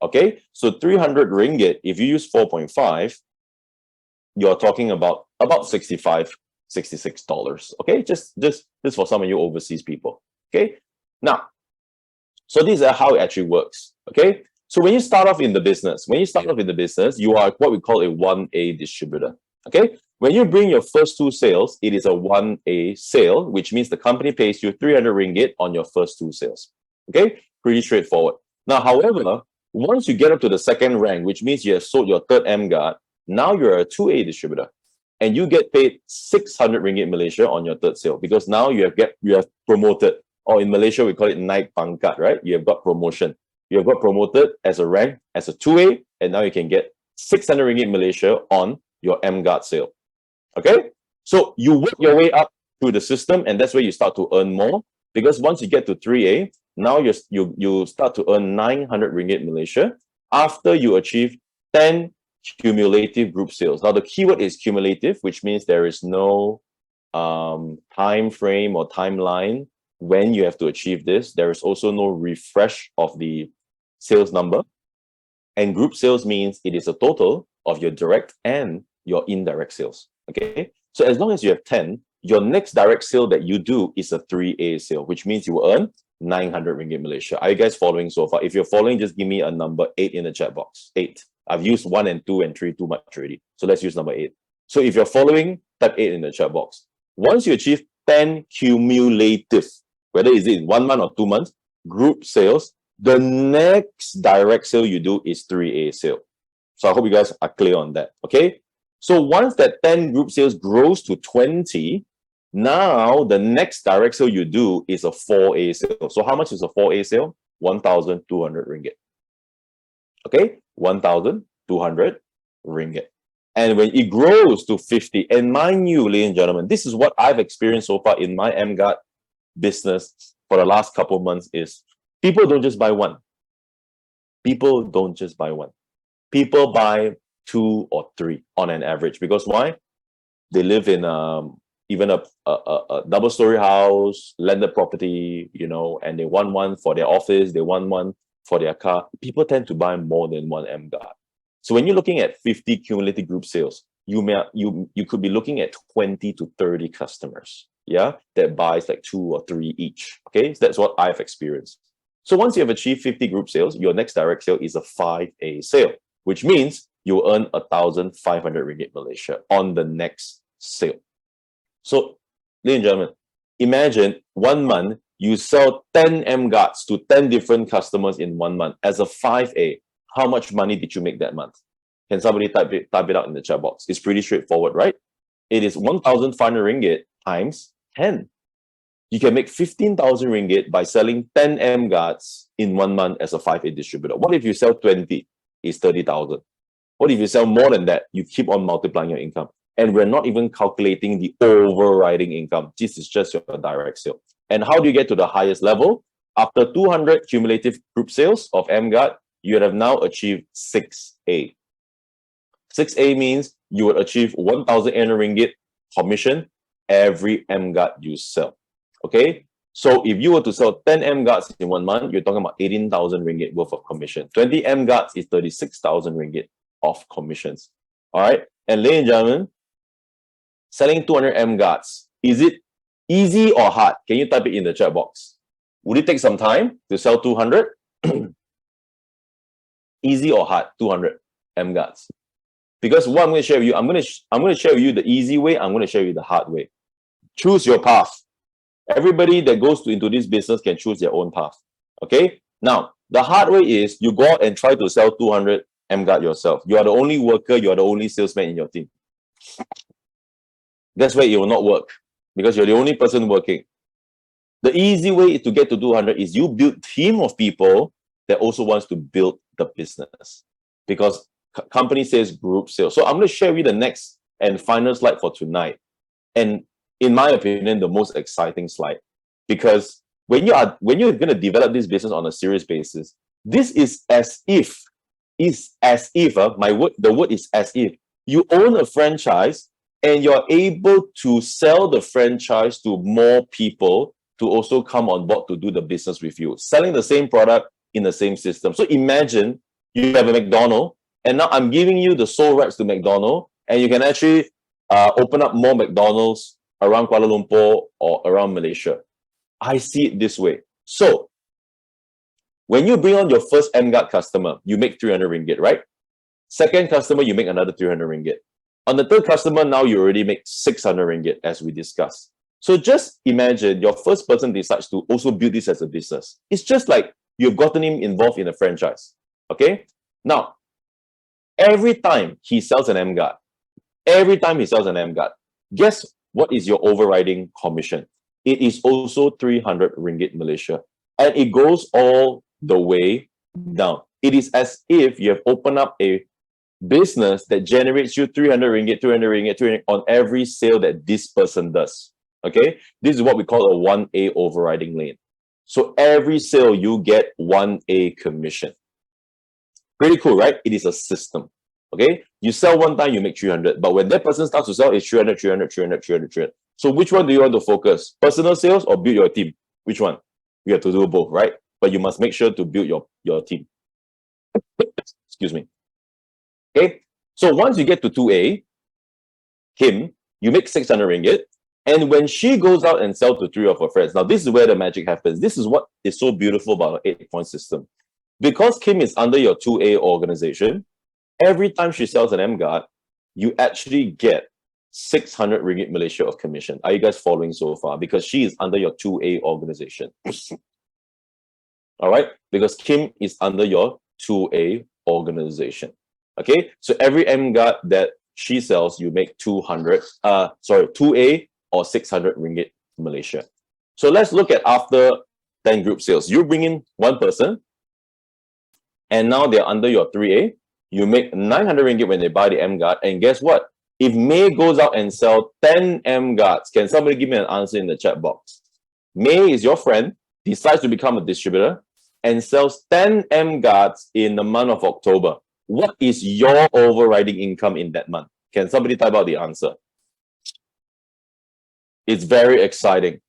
Okay? So 300 ringgit, if you use 4.5, you're talking about $65, $66. Okay? Just for some of you overseas people. Okay? Now, so this is how it actually works. Okay? So when you start off in the business, you are what we call a 1A distributor. Okay? When you bring your first 2 sales, it is a 1A sale, which means the company pays you 300 ringgit on your first 2 sales. Okay? Pretty straightforward. Now, however, once you get up to the second rank, which means you have sold your third emGuarde, now you're a 2A distributor. And you get paid 600 ringgit Malaysia on your third sale because now you have promoted, or in Malaysia, we call it naik pangkat, right? You have got promotion. You have got promoted as a rank, as a 2A, and now you can get 600 ringgit Malaysia on your emGuarde sale. Okay? So you work your way up through the system, and that's where you start to earn more. Because once you get to 3A, now you start to earn 900 ringgit Malaysia after you achieve 10 cumulative group sales. Now the keyword is cumulative, which means there is no time frame or timeline when you have to achieve this. There is also no refresh of the sales number. And group sales means it is a total of your direct and your indirect sales. Okay, so as long as you have 10, your next direct sale that you do is a 3A sale, which means you will earn 900 ringgit Malaysia. Are you guys following so far? If you're following, just give me a number 8 in the chat box. 8. I've used 1 and 2 and 3 too much already. So let's use number 8. So if you're following, type 8 in the chat box. Once you achieve 10 cumulative, whether is it in 1 month or 2 months, group sales, the next direct sale you do is 3A sale. So I hope you guys are clear on that. Okay. So once that 10 group sales grows to 20, now the next direct sale you do is a 4A sale. So how much is a 4A sale? 1,200 ringgit. Okay, 1,200 ringgit. And when it grows to 50, and mind you, ladies and gentlemen, this is what I've experienced so far in my emGuarde business for the last couple of months is people don't just buy one. People don't just buy one. People buy 2 or 3 on an average. Because why? They live in even a double-story house, landed property, you know, and they want one for their office, they want one for their car. People tend to buy more than one emGuarde. So when you're looking at 50 cumulative group sales, you could be looking at 20 to 30 customers, yeah, that buys like 2 or 3 each. Okay, so that's what I've experienced. So once you have achieved 50 group sales, your next direct sale is a 5A sale, which means you earn 1,500 ringgit Malaysia on the next sale. So, ladies and gentlemen, imagine 1 month you sell 10 emGuardes to 10 different customers in 1 month. As a 5A, how much money did you make that month? Can somebody type it out in the chat box? It's pretty straightforward, right? It is 1,500 ringgit times 10. you can make 15,000 ringgit by selling 10 emGuardes in 1 month as a 5A distributor. What if you sell 20? It's 30,000. What if you sell more than that? You keep on multiplying your income. And we're not even calculating the overriding income. This is just your direct sale. And how do you get to the highest level? After 200 cumulative group sales of emGuarde, you have now achieved 6A. 6A means you would achieve 1,800 ringgit commission every emGuarde you sell. Okay? So if you were to sell 10 emGuardes in 1 month, you're talking about 18,000 ringgit worth of commission. 20 emGuardes is 36,000 ringgit of commissions. All right? And ladies and gentlemen, selling 200 emGuardes, is it easy or hard? Can you type it in the chat box? Would it take some time to sell 200? Easy or hard? 200 emGuardes. Because what I'm going to share with you, I'm going to share with you the easy way. I'm going to share with you the hard way. Choose your path. Everybody that goes into this business can choose their own path. Okay? Now, the hard way is you go out and try to sell 200 emGuarde yourself. You are the only worker. You are the only salesman in your team. That's why it will not work, because you're the only person working. The easy way to get to 200 is you build a team of people that also wants to build the business, because company says group sales. So I'm going to share with you the next and final slide for tonight. And in my opinion, the most exciting slide, because when you're going to develop this business on a serious basis, this is as if, the word is as if you own a franchise and you're able to sell the franchise to more people to also come on board to do the business with you, selling the same product in the same system. So imagine you have a McDonald's, and now I'm giving you the sole rights to McDonald's, and you can actually open up more McDonald's around Kuala Lumpur or around Malaysia. I see it this way. So when you bring on your first emGuarde customer, you make 300 ringgit, right? Second customer, you make another 300 ringgit. On the third customer, now you already make 600 ringgit, as we discussed. So just imagine your first person decides to also build this as a business. It's just like you've gotten him involved in a franchise. Okay? Now, every time he sells an emGuarde, guess what is your overriding commission? It is also 300 ringgit Malaysia. And it goes all the way down. It is as if you have opened up a business that generates you 300 ringgit, 200 ringgit, 300 on every sale that this person does. Okay? This is what we call a 1A overriding lane. So every sale you get 1A commission. Pretty cool, right? It is a system. Okay? You sell one time, you make 300. But when that person starts to sell, it's 300, 300, 300, 300, 300. So which one do you want to focus? Personal sales or build your team? Which one? You have to do both, right? But you must make sure to build your team. Excuse me. Okay? So once you get to 2A, Kim, you make 600 ringgit. And when she goes out and sells to 3 of her friends, now this is where the magic happens. This is what is so beautiful about our 8-point system. Because Kim is under your 2A organization, every time she sells an emGuarde, you actually get 600 ringgit Malaysia of commission. Are you guys following so far? Because she is under your 2A organization. All right? Because Kim is under your 2A organization. Okay? So every emGuarde that she sells, you make 2A or 600 ringgit Malaysia. So let's look at after 10 group sales. You bring in one person, and now they're under your 3A. You make 900 ringgit when they buy the emGuarde. And guess what? If May goes out and sells 10 emGuardes, can somebody give me an answer in the chat box? May is your friend, decides to become a distributor, and sells 10 emGuardes in the month of October. What is your overriding income in that month? Can somebody type out the answer? It's very exciting.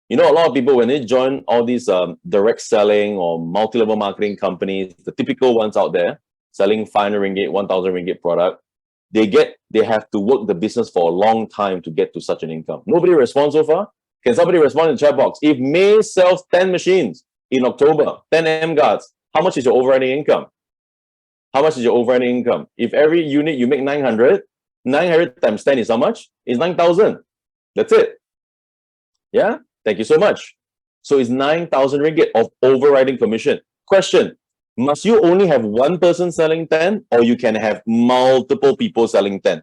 You know, a lot of people, when they join all these direct selling or multi-level marketing companies, the typical ones out there, selling 500 ringgit, 1,000 ringgit product, they have to work the business for a long time to get to such an income. Nobody responds so far? Can somebody respond in the chat box? If May sells 10 machines in October, 10 emGuardes, how much is your overriding income? How much is your overriding income? If every unit you make 900, 900 times 10 is how much? It's 9,000. That's it. Yeah? Thank you so much. So it's 9,000 ringgit of overriding commission. Question, must you only have one person selling 10 or you can have multiple people selling 10?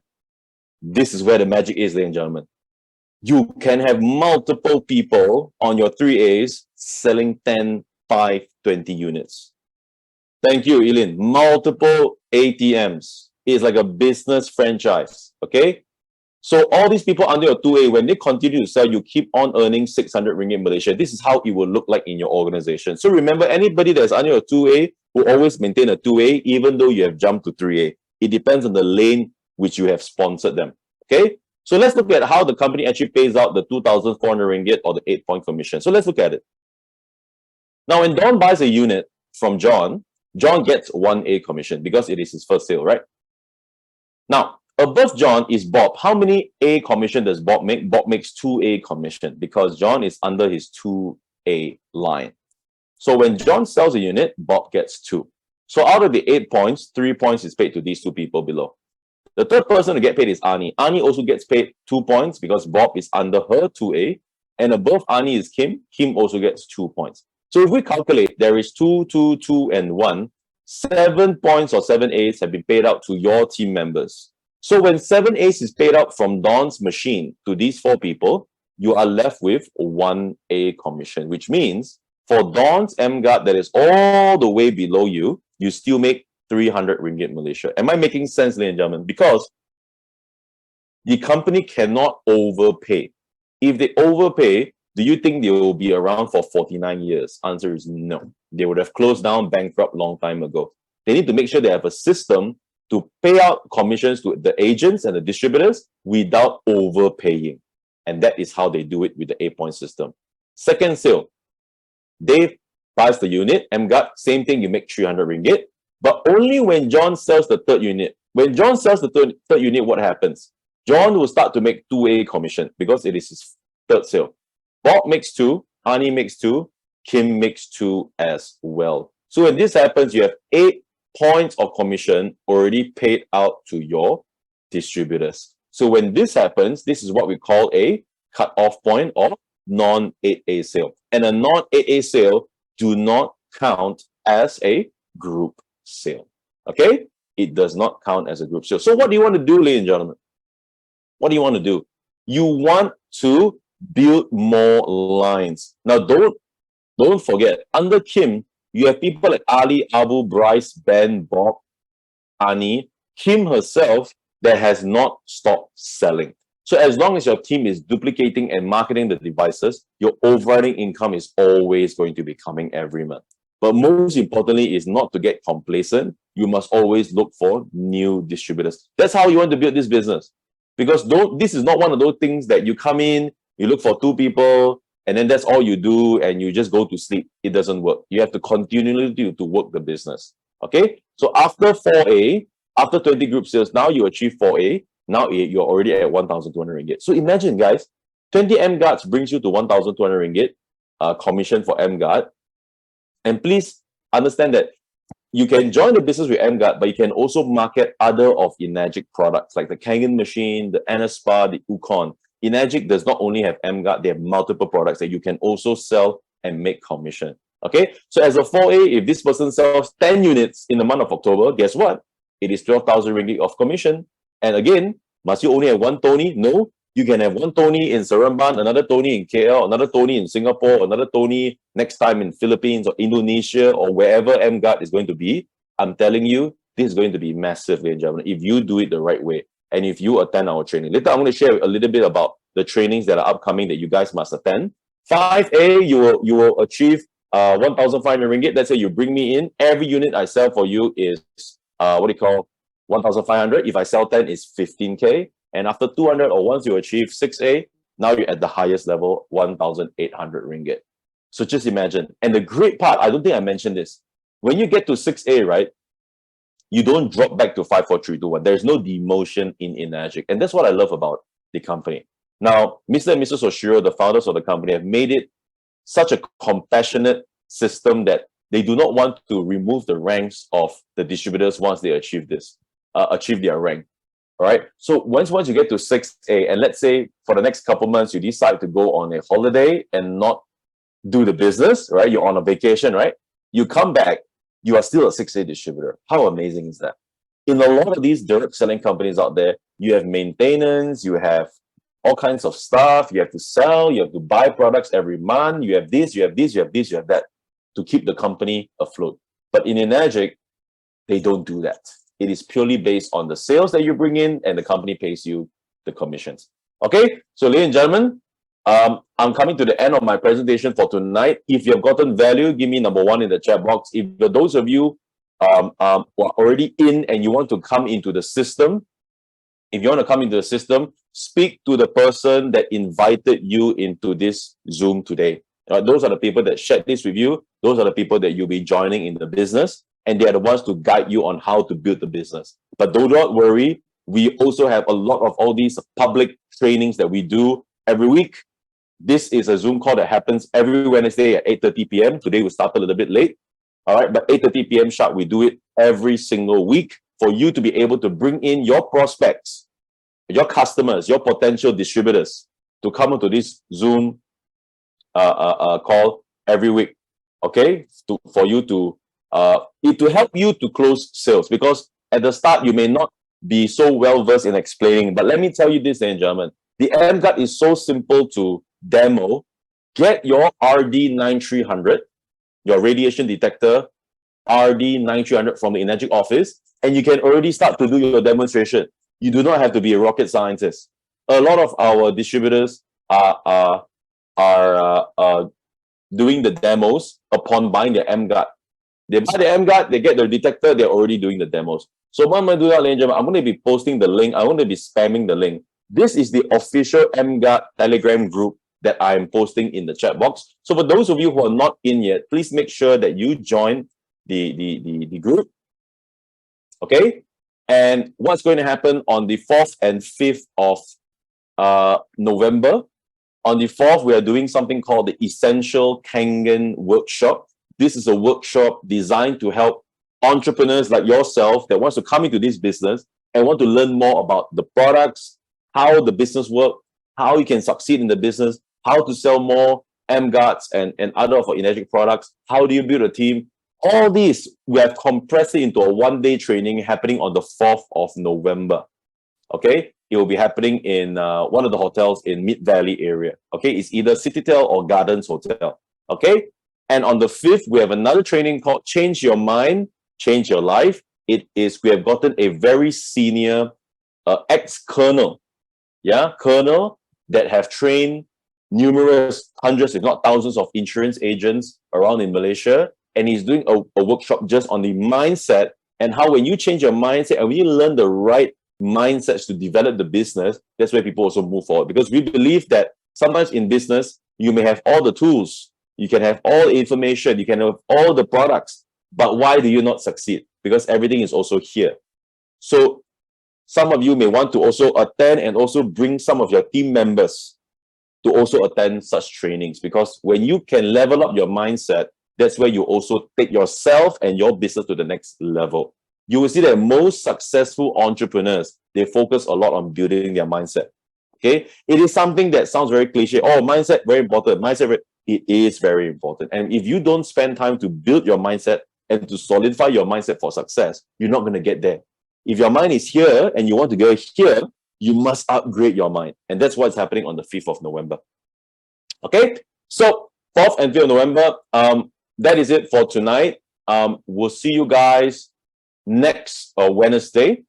This is where the magic is, ladies and gentlemen. you can have multiple people on your 3As selling 10, 5, 20 units. Thank you, Eileen. Multiple ATMs. It's like a business franchise, okay? So all these people under your 2A, when they continue to sell, you keep on earning 600 ringgit Malaysia. This is how it will look like in your organization. So remember, anybody that's under your 2A will always maintain a 2A, even though you have jumped to 3A. It depends on the lane which you have sponsored them, okay? So let's look at how the company actually pays out the 2,400 ringgit or the 8-point commission. So let's look at it. Now, when Don buys a unit from John, John gets 1A commission because it is his first sale, right? Now, above John is Bob. How many A commission does Bob make? Bob makes 2A commission because John is under his 2A line. So when John sells a unit, Bob gets 2. So out of the 8 points, 3 points is paid to these 2 people below. The third person to get paid is Ani. Ani also gets paid 2 points because Bob is under her 2A. And above Ani is Kim. Kim also gets 2 points. So if we calculate, there is 2, 2, 2, and 1. 7 points or 7 A's have been paid out to your team members. So when 7 A's is paid out from Don's machine to these 4 people, you are left with 1A commission, which means for Don's emGuarde that is all the way below you, you still make 300 ringgit Malaysia. Am I making sense, ladies and gentlemen? Because the company cannot overpay. If they overpay, do you think they will be around for 49 years? Answer is no. They would have closed down bankrupt long time ago. They need to make sure they have a system to pay out commissions to the agents and the distributors without overpaying. And that is how they do it with the 8-point system. Second sale, Dave buys the unit, emGuarde, same thing, you make 300 ringgit. But only when John sells the third unit. When John sells the third unit, what happens? John will start to make 2A commission because it is his third sale. Bob makes 2, Ani makes 2, Kim makes 2 as well. So when this happens, you have 8 points of commission already paid out to your distributors. So when this happens, this is what we call a cut-off point or non-8A sale. And a non-8A sale do not count as a group sale. Okay? It does not count as a group sale. So what do you want to do, ladies and gentlemen? What do you want to do? You want to build more lines. Now, don't forget, under Kim, you have people like Ali, Abu, Bryce, Ben, Bob, Ani, Kim herself that has not stopped selling. So as long as your team is duplicating and marketing the devices, your overriding income is always going to be coming every month. But most importantly is not to get complacent. You must always look for new distributors. That's how you want to build this business. Because this is not one of those things that you come in, you look for 2 people, and then that's all you do, and you just go to sleep. It doesn't work. You have to continually do to work the business. Okay? So after 4A, after 20 group sales, now you achieve 4A. Now you're already at 1,200 ringgit. So imagine, guys, 20 emGuardes brings you to 1,200 ringgit commission for emGuarde. And please understand that you can join the business with emGuarde, but you can also market other of emGuarde products like the Kangen machine, the Anaspa, the Ukon. emGuarde does not only have emGuarde, they have multiple products that you can also sell and make commission. Okay, so as a 4A, if this person sells 10 units in the month of October, guess what? It is 12,000 ringgit of commission. And again, must you only have 1 Tony? No, you can have 1 Tony in Seremban, another Tony in KL, another Tony in Singapore, another Tony next time in Philippines or Indonesia or wherever emGuarde is going to be. I'm telling you, this is going to be massive, ladies and gentlemen, if you do it the right way and if you attend our training. Later, I'm going to share a little bit about the trainings that are upcoming that you guys must attend. 5A, you will achieve 1,500 ringgit. Let's say you bring me in. Every unit I sell for you is 1,500. If I sell 10, it's 15K. And after 200 or once you achieve 6A, now you're at the highest level, 1,800 ringgit. So just imagine. And the great part, I don't think I mentioned this. When you get to 6A, right, you don't drop back to 5, 4, 3, 2, 1. There's no demotion in emGuarde. And that's what I love about the company. Now, Mr. and Mrs. Oshiro, the founders of the company, have made it such a compassionate system that they do not want to remove the ranks of the distributors once they achieve their rank. All right. So once you get to 6A, and let's say for the next couple months, you decide to go on a holiday and not do the business, right? You're on a vacation, right? You come back, you are still a 6A distributor. How amazing is that? In a lot of these direct selling companies out there, you have maintenance, you have all kinds of stuff. You have to sell, you have to buy products every month. You have this, you have this, you have this, you have that to keep the company afloat. But in emGuarde, they don't do that. It is purely based on the sales that you bring in and the company pays you the commissions. Okay, so ladies and gentlemen, I'm coming to the end of my presentation for tonight. If you have gotten value, give me number 1 in the chat box. If for those of you who are already in and you want to come into the system, if you want to come into the system, speak to the person that invited you into this Zoom today. Those are the people that shared this with you. Those are the people that you'll be joining in the business, and they are the ones to guide you on how to build the business. But do not worry, we also have a lot of all these public trainings that we do every week. This is a Zoom call that happens every Wednesday at 8:30 p.m. Today we started a little bit late. All right, but 8:30 p.m. sharp, we do it every single week for you to be able to bring in your prospects, your customers, your potential distributors to come into this Zoom call every week. Okay, for you to help you to close sales, because at the start you may not be so well versed in explaining. But let me tell you this, ladies and gentlemen, the emGuarde is so simple to demo. Get your RD9300, your radiation detector, RD9300 from the emGuarde office, and you can already start to do your demonstration. You do not have to be a rocket scientist. A lot of our distributors are doing the demos upon buying the emGuarde. They buy the emGuarde, they get the detector, they're already doing the demos. So what I'm going to do now, ladies and gentlemen, I'm going to be posting the link. I'm going to be spamming the link. This is the official emGuarde Telegram group that I'm posting in the chat box. So for those of you who are not in yet, please make sure that you join the group. Okay? And what's going to happen on the 4th and 5th of November? On the 4th, we are doing something called the Essential Kangen Workshop. This is a workshop designed to help entrepreneurs like yourself that wants to come into this business and want to learn more about the products, how the business works, how you can succeed in the business, how to sell more emGuardes and other of our emGuarde products, how do you build a team. All these, we have compressed it into a one-day training happening on the 4th of November. Okay? It will be happening in one of the hotels in Mid-Valley area. Okay? It's either Citytel or Gardens Hotel. Okay? And on the 5th, we have another training called Change Your Mind, Change Your Life. It is, we have gotten a very senior ex-colonel, colonel that have trained numerous hundreds, if not thousands of insurance agents around in Malaysia. And he's doing a workshop just on the mindset and how when you change your mindset and when you learn the right mindsets to develop the business, that's where people also move forward. Because we believe that sometimes in business, you may have all the tools, you can have all the information, you can have all the products, but why do you not succeed? Because everything is also here. So some of you may want to also attend and also bring some of your team members to also attend such trainings, because when you can level up your mindset, that's where you also take yourself and your business to the next level. You will see that most successful entrepreneurs, they focus a lot on building their mindset. Okay, it is something that sounds very cliche. Oh, mindset very important. It is very important. And if you don't spend time to build your mindset and to solidify your mindset for success, you're not going to get there. If your mind is here and you want to go here, you must upgrade your mind. And that's what's happening on the 5th of November. Okay, so 4th and 5th of November, that is it for tonight. We'll see you guys next Wednesday,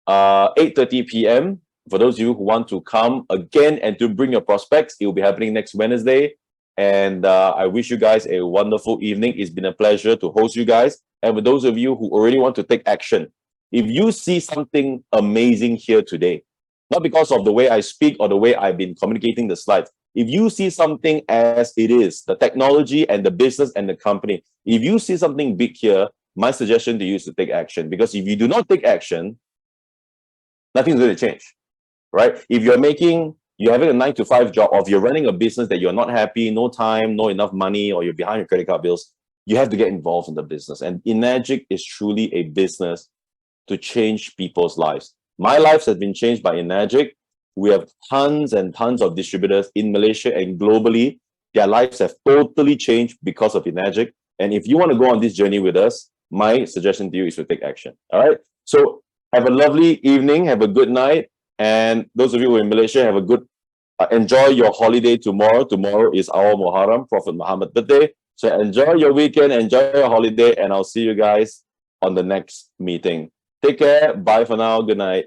8:30 p.m. For those of you who want to come again and to bring your prospects, it will be happening next Wednesday. And I wish you guys a wonderful evening. It's been a pleasure to host you guys. And for those of you who already want to take action, if you see something amazing here today, not because of the way I speak or the way I've been communicating the slides, if you see something as it is, the technology and the business and the company, if you see something big here, my suggestion to you is to take action. Because if you do not take action, nothing's going to change, right? If you're having a 9-to-5 job, or if you're running a business that you're not happy, no time, no enough money, or you're behind your credit card bills, you have to get involved in the business. And emGuarde is truly a business to change people's lives. My life has been changed by emGuarde. We have tons and tons of distributors in Malaysia and globally. Their lives have totally changed because of emGuarde. And if you want to go on this journey with us, my suggestion to you is to take action. All right. So have a lovely evening. Have a good night. And those of you who are in Malaysia, have a good enjoy your holiday tomorrow. Tomorrow is our Muharram, Prophet Muhammad birthday. So enjoy your weekend, enjoy your holiday, and I'll see you guys on the next meeting. Take care. Bye for now. Good night.